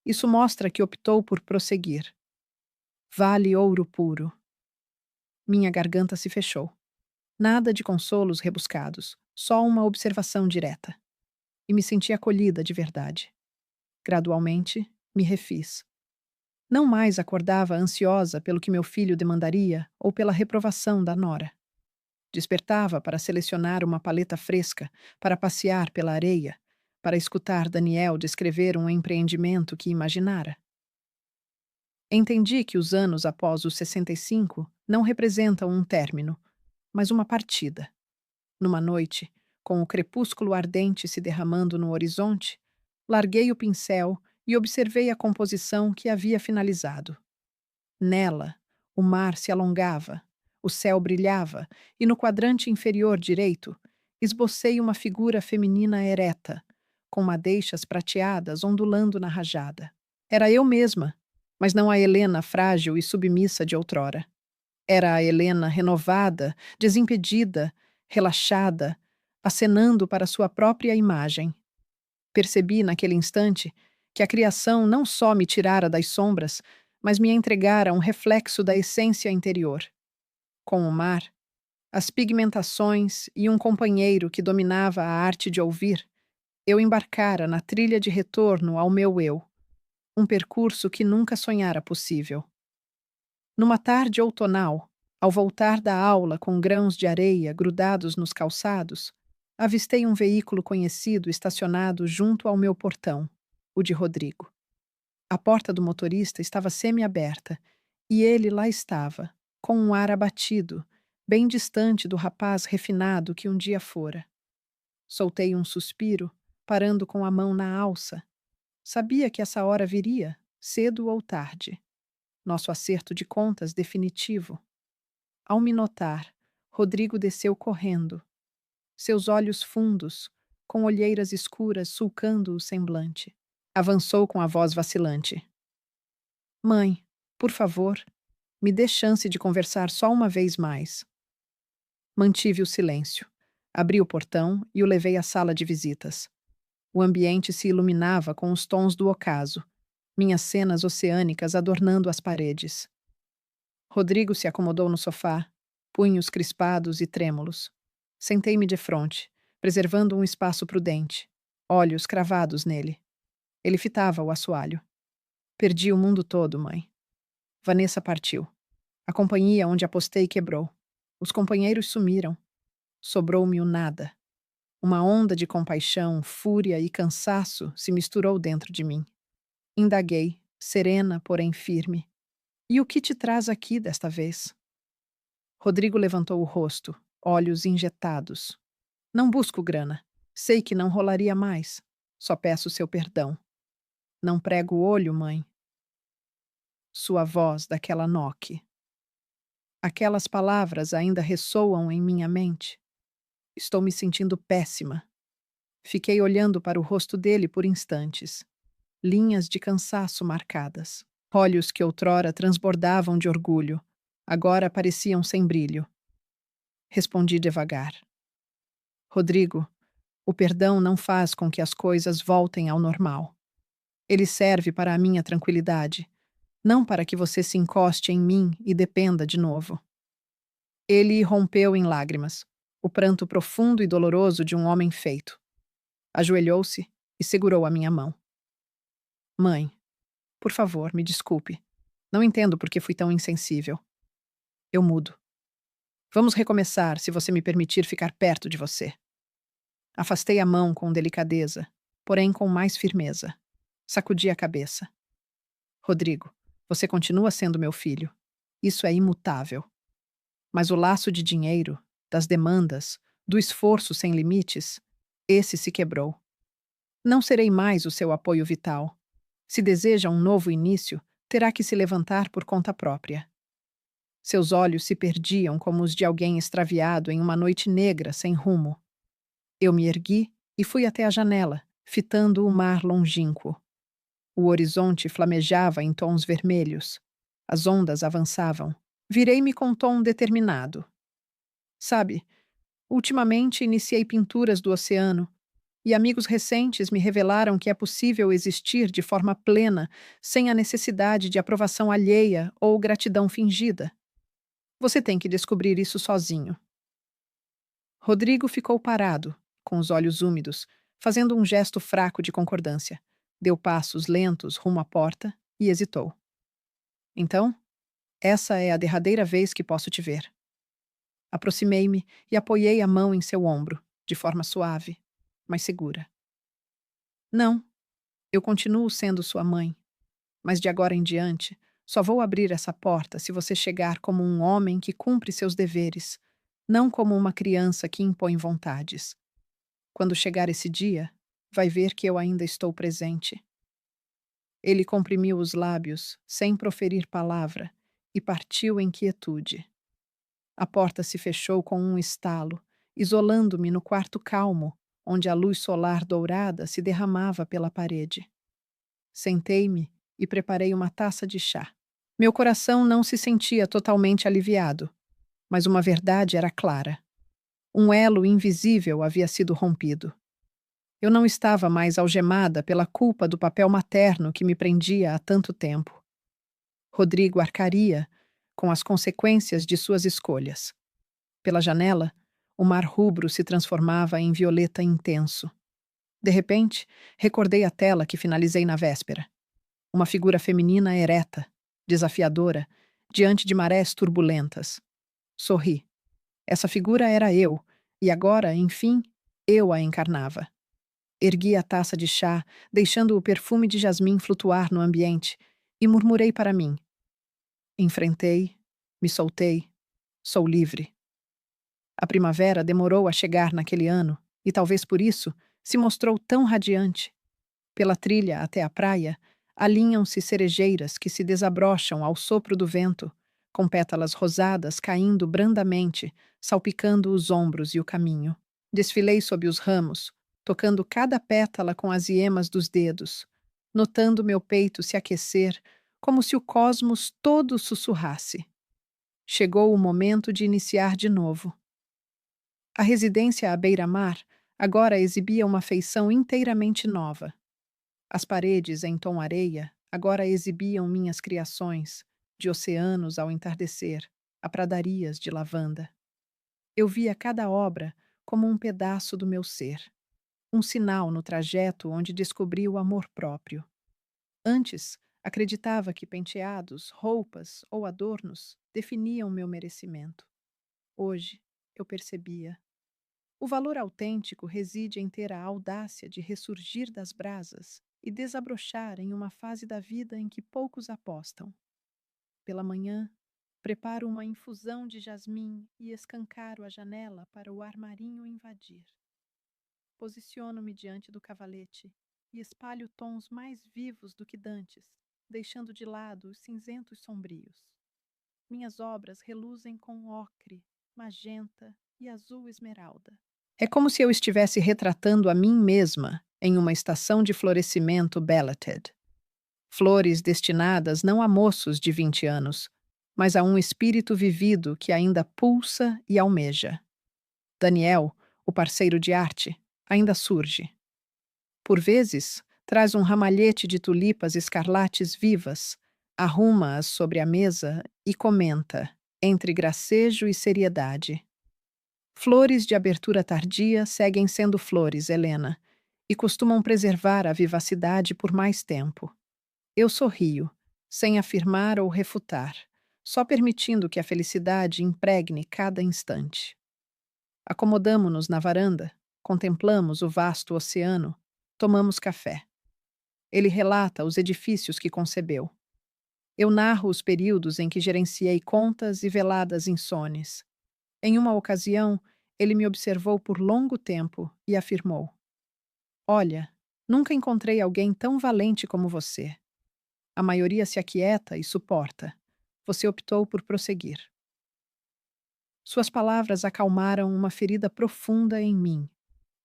Isso mostra que optou por prosseguir. Vale ouro puro. Minha garganta se fechou. Nada de consolos rebuscados, só uma observação direta. E me senti acolhida de verdade. Gradualmente, me refiz. Não mais acordava ansiosa pelo que meu filho demandaria ou pela reprovação da nora. Despertava para selecionar uma paleta fresca, para passear pela areia, para escutar Daniel descrever um empreendimento que imaginara. Entendi que os anos após os 65 não representam um término, mas uma partida. Numa noite, com o crepúsculo ardente se derramando no horizonte, larguei o pincel e observei a composição que havia finalizado. Nela, o mar se alongava, o céu brilhava, e no quadrante inferior direito, esbocei uma figura feminina ereta, com madeixas prateadas ondulando na rajada. Era eu mesma, mas não a Helena frágil e submissa de outrora. Era a Helena renovada, desimpedida, relaxada, acenando para sua própria imagem. Percebi naquele instante que a criação não só me tirara das sombras, mas me entregara um reflexo da essência interior. Com o mar, as pigmentações e um companheiro que dominava a arte de ouvir, eu embarcara na trilha de retorno ao meu eu, um percurso que nunca sonhara possível. Numa tarde outonal, ao voltar da aula com grãos de areia grudados nos calçados, avistei um veículo conhecido estacionado junto ao meu portão, o de Rodrigo. A porta do motorista estava semi-aberta e ele lá estava, com um ar abatido, bem distante do rapaz refinado que um dia fora. Soltei um suspiro, parando com a mão na alça. Sabia que essa hora viria, cedo ou tarde. Nosso acerto de contas definitivo. Ao me notar, Rodrigo desceu correndo. Seus olhos fundos, com olheiras escuras sulcando o semblante. Avançou com a voz vacilante. Mãe, por favor, me dê chance de conversar só uma vez mais. Mantive o silêncio. Abri o portão e o levei à sala de visitas. O ambiente se iluminava com os tons do ocaso, minhas cenas oceânicas adornando as paredes. Rodrigo se acomodou no sofá, punhos crispados e trêmulos. Sentei-me de frente, preservando um espaço prudente, olhos cravados nele. Ele fitava o assoalho. Perdi o mundo todo, mãe. Vanessa partiu. A companhia onde apostei quebrou. Os companheiros sumiram. Sobrou-me o nada. Uma onda de compaixão, fúria e cansaço se misturou dentro de mim. Indaguei, serena, porém firme. E o que te traz aqui desta vez? Rodrigo levantou o rosto, olhos injetados. Não busco grana. Sei que não rolaria mais. Só peço seu perdão. Não prego o olho, mãe. Sua voz daquela noque. Aquelas palavras ainda ressoam em minha mente. Estou me sentindo péssima. Fiquei olhando para o rosto dele por instantes. Linhas de cansaço marcadas. Olhos que outrora transbordavam de orgulho, agora pareciam sem brilho. Respondi devagar. Rodrigo, o perdão não faz com que as coisas voltem ao normal. Ele serve para a minha tranquilidade, não para que você se encoste em mim e dependa de novo. Ele rompeu em lágrimas, o pranto profundo e doloroso de um homem feito. Ajoelhou-se e segurou a minha mão. Mãe, por favor, me desculpe. Não entendo por que fui tão insensível. Eu mudo. Vamos recomeçar, se você me permitir ficar perto de você. Afastei a mão com delicadeza, porém com mais firmeza. Sacudi a cabeça. Rodrigo, você continua sendo meu filho. Isso é imutável. Mas o laço de dinheiro, das demandas, do esforço sem limites, esse se quebrou. Não serei mais o seu apoio vital. Se deseja um novo início, terá que se levantar por conta própria. Seus olhos se perdiam como os de alguém extraviado em uma noite negra sem rumo. Eu me ergui e fui até a janela, fitando o mar longínquo. O horizonte flamejava em tons vermelhos. As ondas avançavam. Virei-me com tom determinado. Sabe, ultimamente iniciei pinturas do oceano, e amigos recentes me revelaram que é possível existir de forma plena, sem a necessidade de aprovação alheia ou gratidão fingida. Você tem que descobrir isso sozinho. Rodrigo ficou parado, com os olhos úmidos, fazendo um gesto fraco de concordância. Deu passos lentos rumo à porta e hesitou. Então, essa é a derradeira vez que posso te ver. Aproximei-me e apoiei a mão em seu ombro, de forma suave, mas segura. Não, eu continuo sendo sua mãe, mas de agora em diante, só vou abrir essa porta se você chegar como um homem que cumpre seus deveres, não como uma criança que impõe vontades. Quando chegar esse dia, vai ver que eu ainda estou presente. Ele comprimiu os lábios, sem proferir palavra, e partiu em quietude. A porta se fechou com um estalo, isolando-me no quarto calmo, onde a luz solar dourada se derramava pela parede. Sentei-me e preparei uma taça de chá. Meu coração não se sentia totalmente aliviado, mas uma verdade era clara. Um elo invisível havia sido rompido. Eu não estava mais algemada pela culpa do papel materno que me prendia há tanto tempo. Rodrigo arcaria com as consequências de suas escolhas. Pela janela, o mar rubro se transformava em violeta intenso. De repente, recordei a tela que finalizei na véspera. Uma figura feminina ereta, desafiadora, diante de marés turbulentas. Sorri. Essa figura era eu, e agora, enfim, eu a encarnava. Ergui a taça de chá, deixando o perfume de jasmim flutuar no ambiente, e murmurei para mim. Enfrentei, me soltei, sou livre. A primavera demorou a chegar naquele ano, e talvez por isso se mostrou tão radiante. Pela trilha até a praia, alinham-se cerejeiras que se desabrocham ao sopro do vento, com pétalas rosadas caindo brandamente, salpicando os ombros e o caminho. Desfilei sob os ramos, tocando cada pétala com as iemas dos dedos, notando meu peito se aquecer, como se o cosmos todo sussurrasse. Chegou o momento de iniciar de novo. A residência à beira-mar agora exibia uma feição inteiramente nova. As paredes em tom areia agora exibiam minhas criações, de oceanos ao entardecer, a pradarias de lavanda. Eu via cada obra como um pedaço do meu ser, um sinal no trajeto onde descobri o amor próprio. Antes, acreditava que penteados, roupas ou adornos definiam meu merecimento. Hoje, eu percebia. O valor autêntico reside em ter a audácia de ressurgir das brasas e desabrochar em uma fase da vida em que poucos apostam. Pela manhã, preparo uma infusão de jasmim e escancaro a janela para o ar marinho invadir. Posiciono-me diante do cavalete e espalho tons mais vivos do que dantes, deixando de lado os cinzentos sombrios. Minhas obras reluzem com ocre, magenta e azul esmeralda. É como se eu estivesse retratando a mim mesma em uma estação de florescimento belleted. Flores destinadas não a moços de 20 anos, mas a um espírito vivido que ainda pulsa e almeja. Daniel, o parceiro de arte, ainda surge. Por vezes, traz um ramalhete de tulipas escarlates vivas, arruma-as sobre a mesa e comenta, entre gracejo e seriedade. Flores de abertura tardia seguem sendo flores, Helena, e costumam preservar a vivacidade por mais tempo. Eu sorrio, sem afirmar ou refutar, só permitindo que a felicidade impregne cada instante. Acomodamo-nos na varanda, contemplamos o vasto oceano, tomamos café. Ele relata os edifícios que concebeu. Eu narro os períodos em que gerenciei contas e veladas insones. Em uma ocasião, ele me observou por longo tempo e afirmou: Olha, nunca encontrei alguém tão valente como você. A maioria se aquieta e suporta. Você optou por prosseguir. Suas palavras acalmaram uma ferida profunda em mim.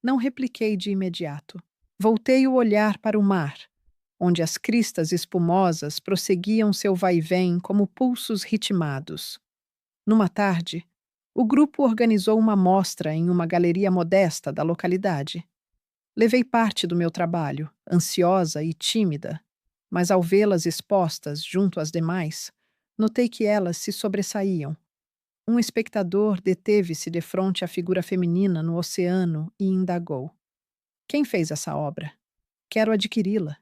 Não repliquei de imediato. Voltei o olhar para o mar, onde as cristas espumosas prosseguiam seu vai-vem como pulsos ritmados. Numa tarde, o grupo organizou uma mostra em uma galeria modesta da localidade. Levei parte do meu trabalho, ansiosa e tímida, mas ao vê-las expostas junto às demais, notei que elas se sobressaíam. Um espectador deteve-se defronte à figura feminina no oceano e indagou: Quem fez essa obra? Quero adquiri-la.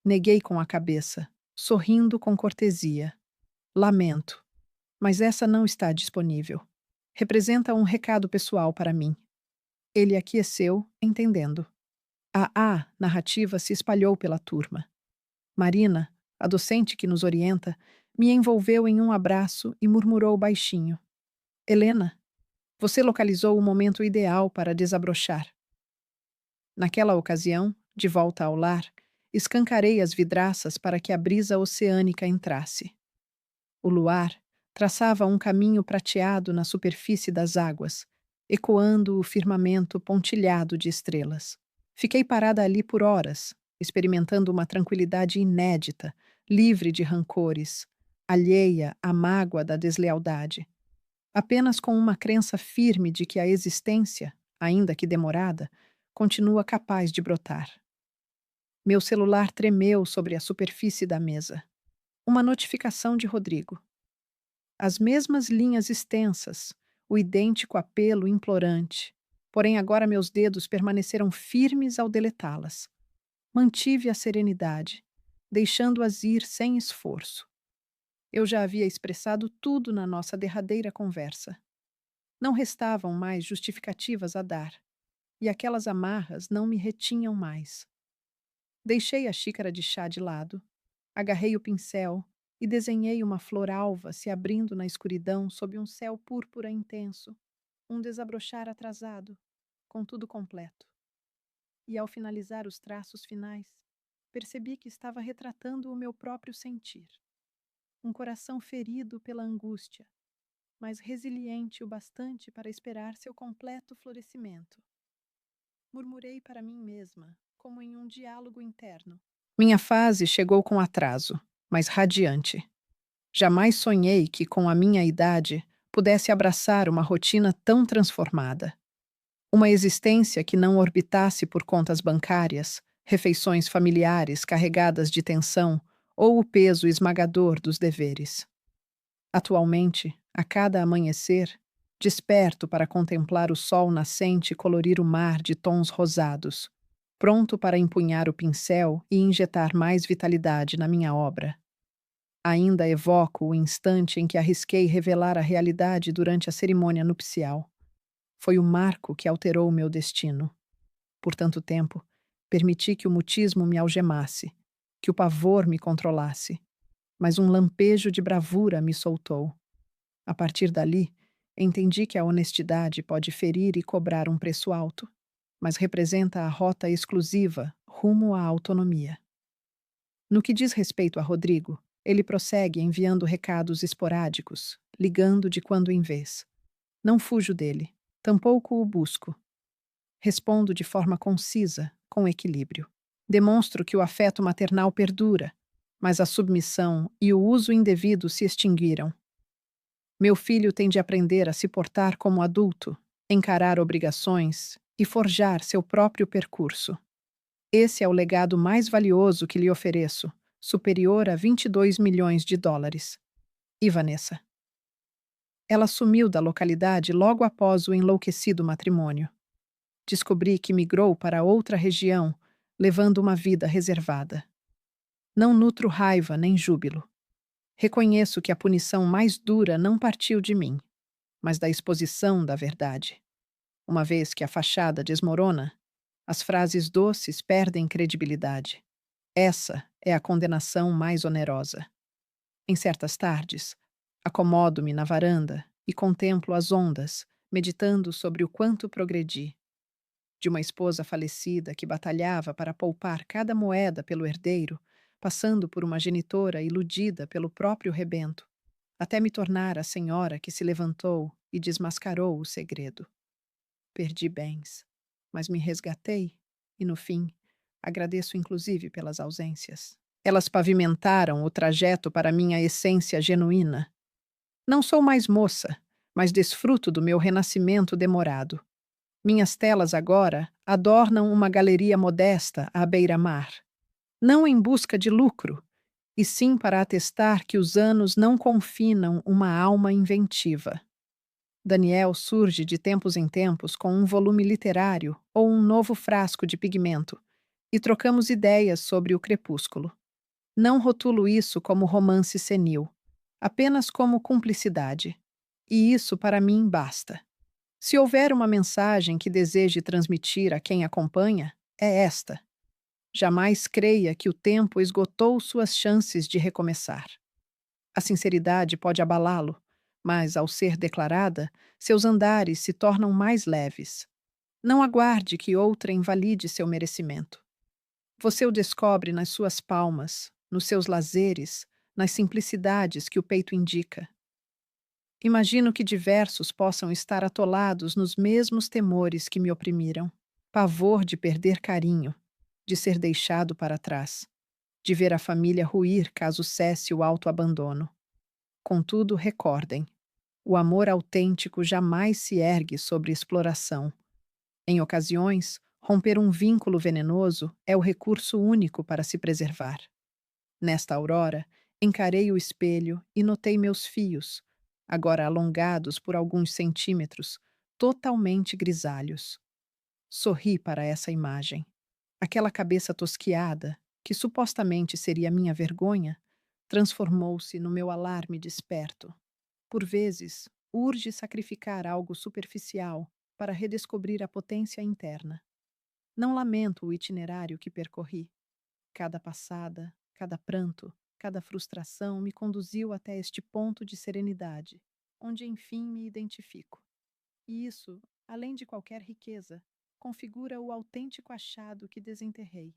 Neguei com a cabeça, sorrindo com cortesia. Lamento, mas essa não está disponível. Representa um recado pessoal para mim. Ele aqueceu, entendendo. A narrativa se espalhou pela turma. Marina, a docente que nos orienta, me envolveu em um abraço e murmurou baixinho: Helena, você localizou o momento ideal para desabrochar. Naquela ocasião, de volta ao lar, escancarei as vidraças para que a brisa oceânica entrasse. O luar traçava um caminho prateado na superfície das águas, ecoando o firmamento pontilhado de estrelas. Fiquei parada ali por horas, experimentando uma tranquilidade inédita, livre de rancores, alheia à mágoa da deslealdade, apenas com uma crença firme de que a existência, ainda que demorada, continua capaz de brotar. Meu celular tremeu sobre a superfície da mesa. Uma notificação de Rodrigo. As mesmas linhas extensas, o idêntico apelo implorante. Porém, agora meus dedos permaneceram firmes ao deletá-las. Mantive a serenidade, deixando-as ir sem esforço. Eu já havia expressado tudo na nossa derradeira conversa. Não restavam mais justificativas a dar, e aquelas amarras não me retinham mais. Deixei a xícara de chá de lado, agarrei o pincel e desenhei uma flor alva se abrindo na escuridão sob um céu púrpura intenso, um desabrochar atrasado, contudo completo. E ao finalizar os traços finais, percebi que estava retratando o meu próprio sentir. Um coração ferido pela angústia, mas resiliente o bastante para esperar seu completo florescimento. Murmurei para mim mesma, como em um diálogo interno. Minha fase chegou com atraso, mas radiante. Jamais sonhei que, com a minha idade, pudesse abraçar uma rotina tão transformada. Uma existência que não orbitasse por contas bancárias, refeições familiares carregadas de tensão ou o peso esmagador dos deveres. Atualmente, a cada amanhecer, desperto para contemplar o sol nascente e colorir o mar de tons rosados, pronto para empunhar o pincel e injetar mais vitalidade na minha obra. Ainda evoco o instante em que arrisquei revelar a realidade durante a cerimônia nupcial. Foi o marco que alterou o meu destino. Por tanto tempo, permiti que o mutismo me algemasse, que o pavor me controlasse, mas um lampejo de bravura me soltou. A partir dali, entendi que a honestidade pode ferir e cobrar um preço alto, mas representa a rota exclusiva rumo à autonomia. No que diz respeito a Rodrigo, ele prossegue enviando recados esporádicos, ligando de quando em vez. Não fujo dele, tampouco o busco. Respondo de forma concisa, com equilíbrio. Demonstro que o afeto maternal perdura, mas a submissão e o uso indevido se extinguiram. Meu filho tem de aprender a se portar como adulto, encarar obrigações e forjar seu próprio percurso. Esse é o legado mais valioso que lhe ofereço, superior a 22 milhões de dólares. E Vanessa? Ela sumiu da localidade logo após o enlouquecido matrimônio. Descobri que migrou para outra região, levando uma vida reservada. Não nutro raiva nem júbilo. Reconheço que a punição mais dura não partiu de mim, mas da exposição da verdade. Uma vez que a fachada desmorona, as frases doces perdem credibilidade. Essa é a condenação mais onerosa. Em certas tardes, acomodo-me na varanda e contemplo as ondas, meditando sobre o quanto progredi. De uma esposa falecida que batalhava para poupar cada moeda pelo herdeiro, passando por uma genitora iludida pelo próprio rebento, até me tornar a senhora que se levantou e desmascarou o segredo. Perdi bens, mas me resgatei e, no fim, agradeço inclusive pelas ausências. Elas pavimentaram o trajeto para minha essência genuína. Não sou mais moça, mas desfruto do meu renascimento demorado. Minhas telas agora adornam uma galeria modesta à beira-mar, não em busca de lucro, e sim para atestar que os anos não confinam uma alma inventiva. Daniel surge de tempos em tempos com um volume literário ou um novo frasco de pigmento, e trocamos ideias sobre o crepúsculo. Não rotulo isso como romance senil, apenas como cumplicidade. E isso para mim basta. Se houver uma mensagem que deseje transmitir a quem acompanha, é esta: jamais creia que o tempo esgotou suas chances de recomeçar. A sinceridade pode abalá-lo, mas, ao ser declarada, seus andares se tornam mais leves. Não aguarde que outra invalide seu merecimento. Você o descobre nas suas palmas, nos seus lazeres, nas simplicidades que o peito indica. Imagino que diversos possam estar atolados nos mesmos temores que me oprimiram. Pavor de perder carinho, de ser deixado para trás, de ver a família ruir caso cesse o autoabandono. Contudo, recordem, o amor autêntico jamais se ergue sobre exploração. Em ocasiões, romper um vínculo venenoso é o recurso único para se preservar. Nesta aurora, encarei o espelho e notei meus fios, agora alongados por alguns centímetros, totalmente grisalhos. Sorri para essa imagem. Aquela cabeça tosquiada, que supostamente seria minha vergonha, transformou-se no meu alarme desperto. Por vezes, urge sacrificar algo superficial para redescobrir a potência interna. Não lamento o itinerário que percorri. Cada passada, cada pranto, cada frustração me conduziu até este ponto de serenidade, onde enfim me identifico. E isso, além de qualquer riqueza, configura o autêntico achado que desenterrei.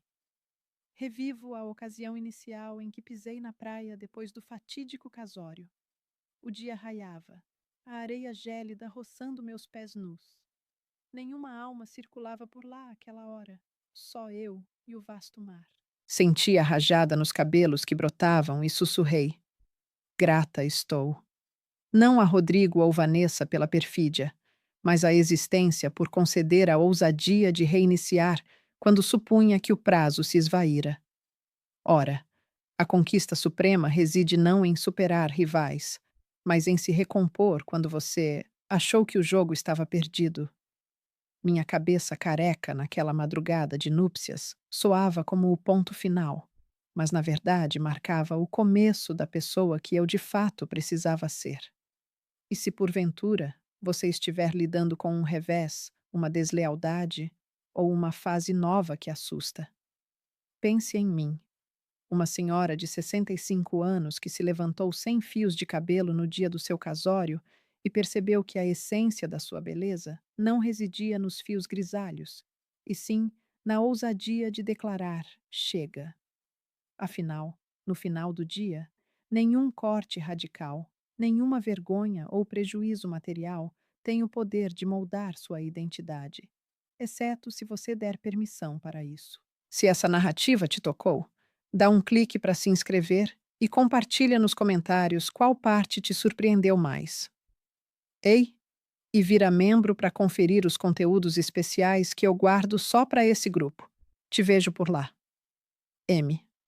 Revivo a ocasião inicial em que pisei na praia depois do fatídico casório. O dia raiava, a areia gélida roçando meus pés nus. Nenhuma alma circulava por lá àquela hora, só eu e o vasto mar. Senti a rajada nos cabelos que brotavam e sussurrei: grata estou. Não a Rodrigo ou Vanessa pela perfídia, mas à existência por conceder a ousadia de reiniciar quando supunha que o prazo se esvaíra. Ora, a conquista suprema reside não em superar rivais, mas em se recompor quando você achou que o jogo estava perdido. Minha cabeça careca naquela madrugada de núpcias soava como o ponto final, mas na verdade marcava o começo da pessoa que eu de fato precisava ser. E se porventura você estiver lidando com um revés, uma deslealdade ou uma fase nova que assusta, pense em mim, uma senhora de 65 anos que se levantou sem fios de cabelo no dia do seu casório e percebeu que a essência da sua beleza não residia nos fios grisalhos, e sim na ousadia de declarar: chega. Afinal, no final do dia, nenhum corte radical, nenhuma vergonha ou prejuízo material tem o poder de moldar sua identidade, exceto se você der permissão para isso. Se essa narrativa te tocou, dá um clique para se inscrever e compartilha nos comentários qual parte te surpreendeu mais. Ei, e vira membro para conferir os conteúdos especiais que eu guardo só para esse grupo. Te vejo por lá. M.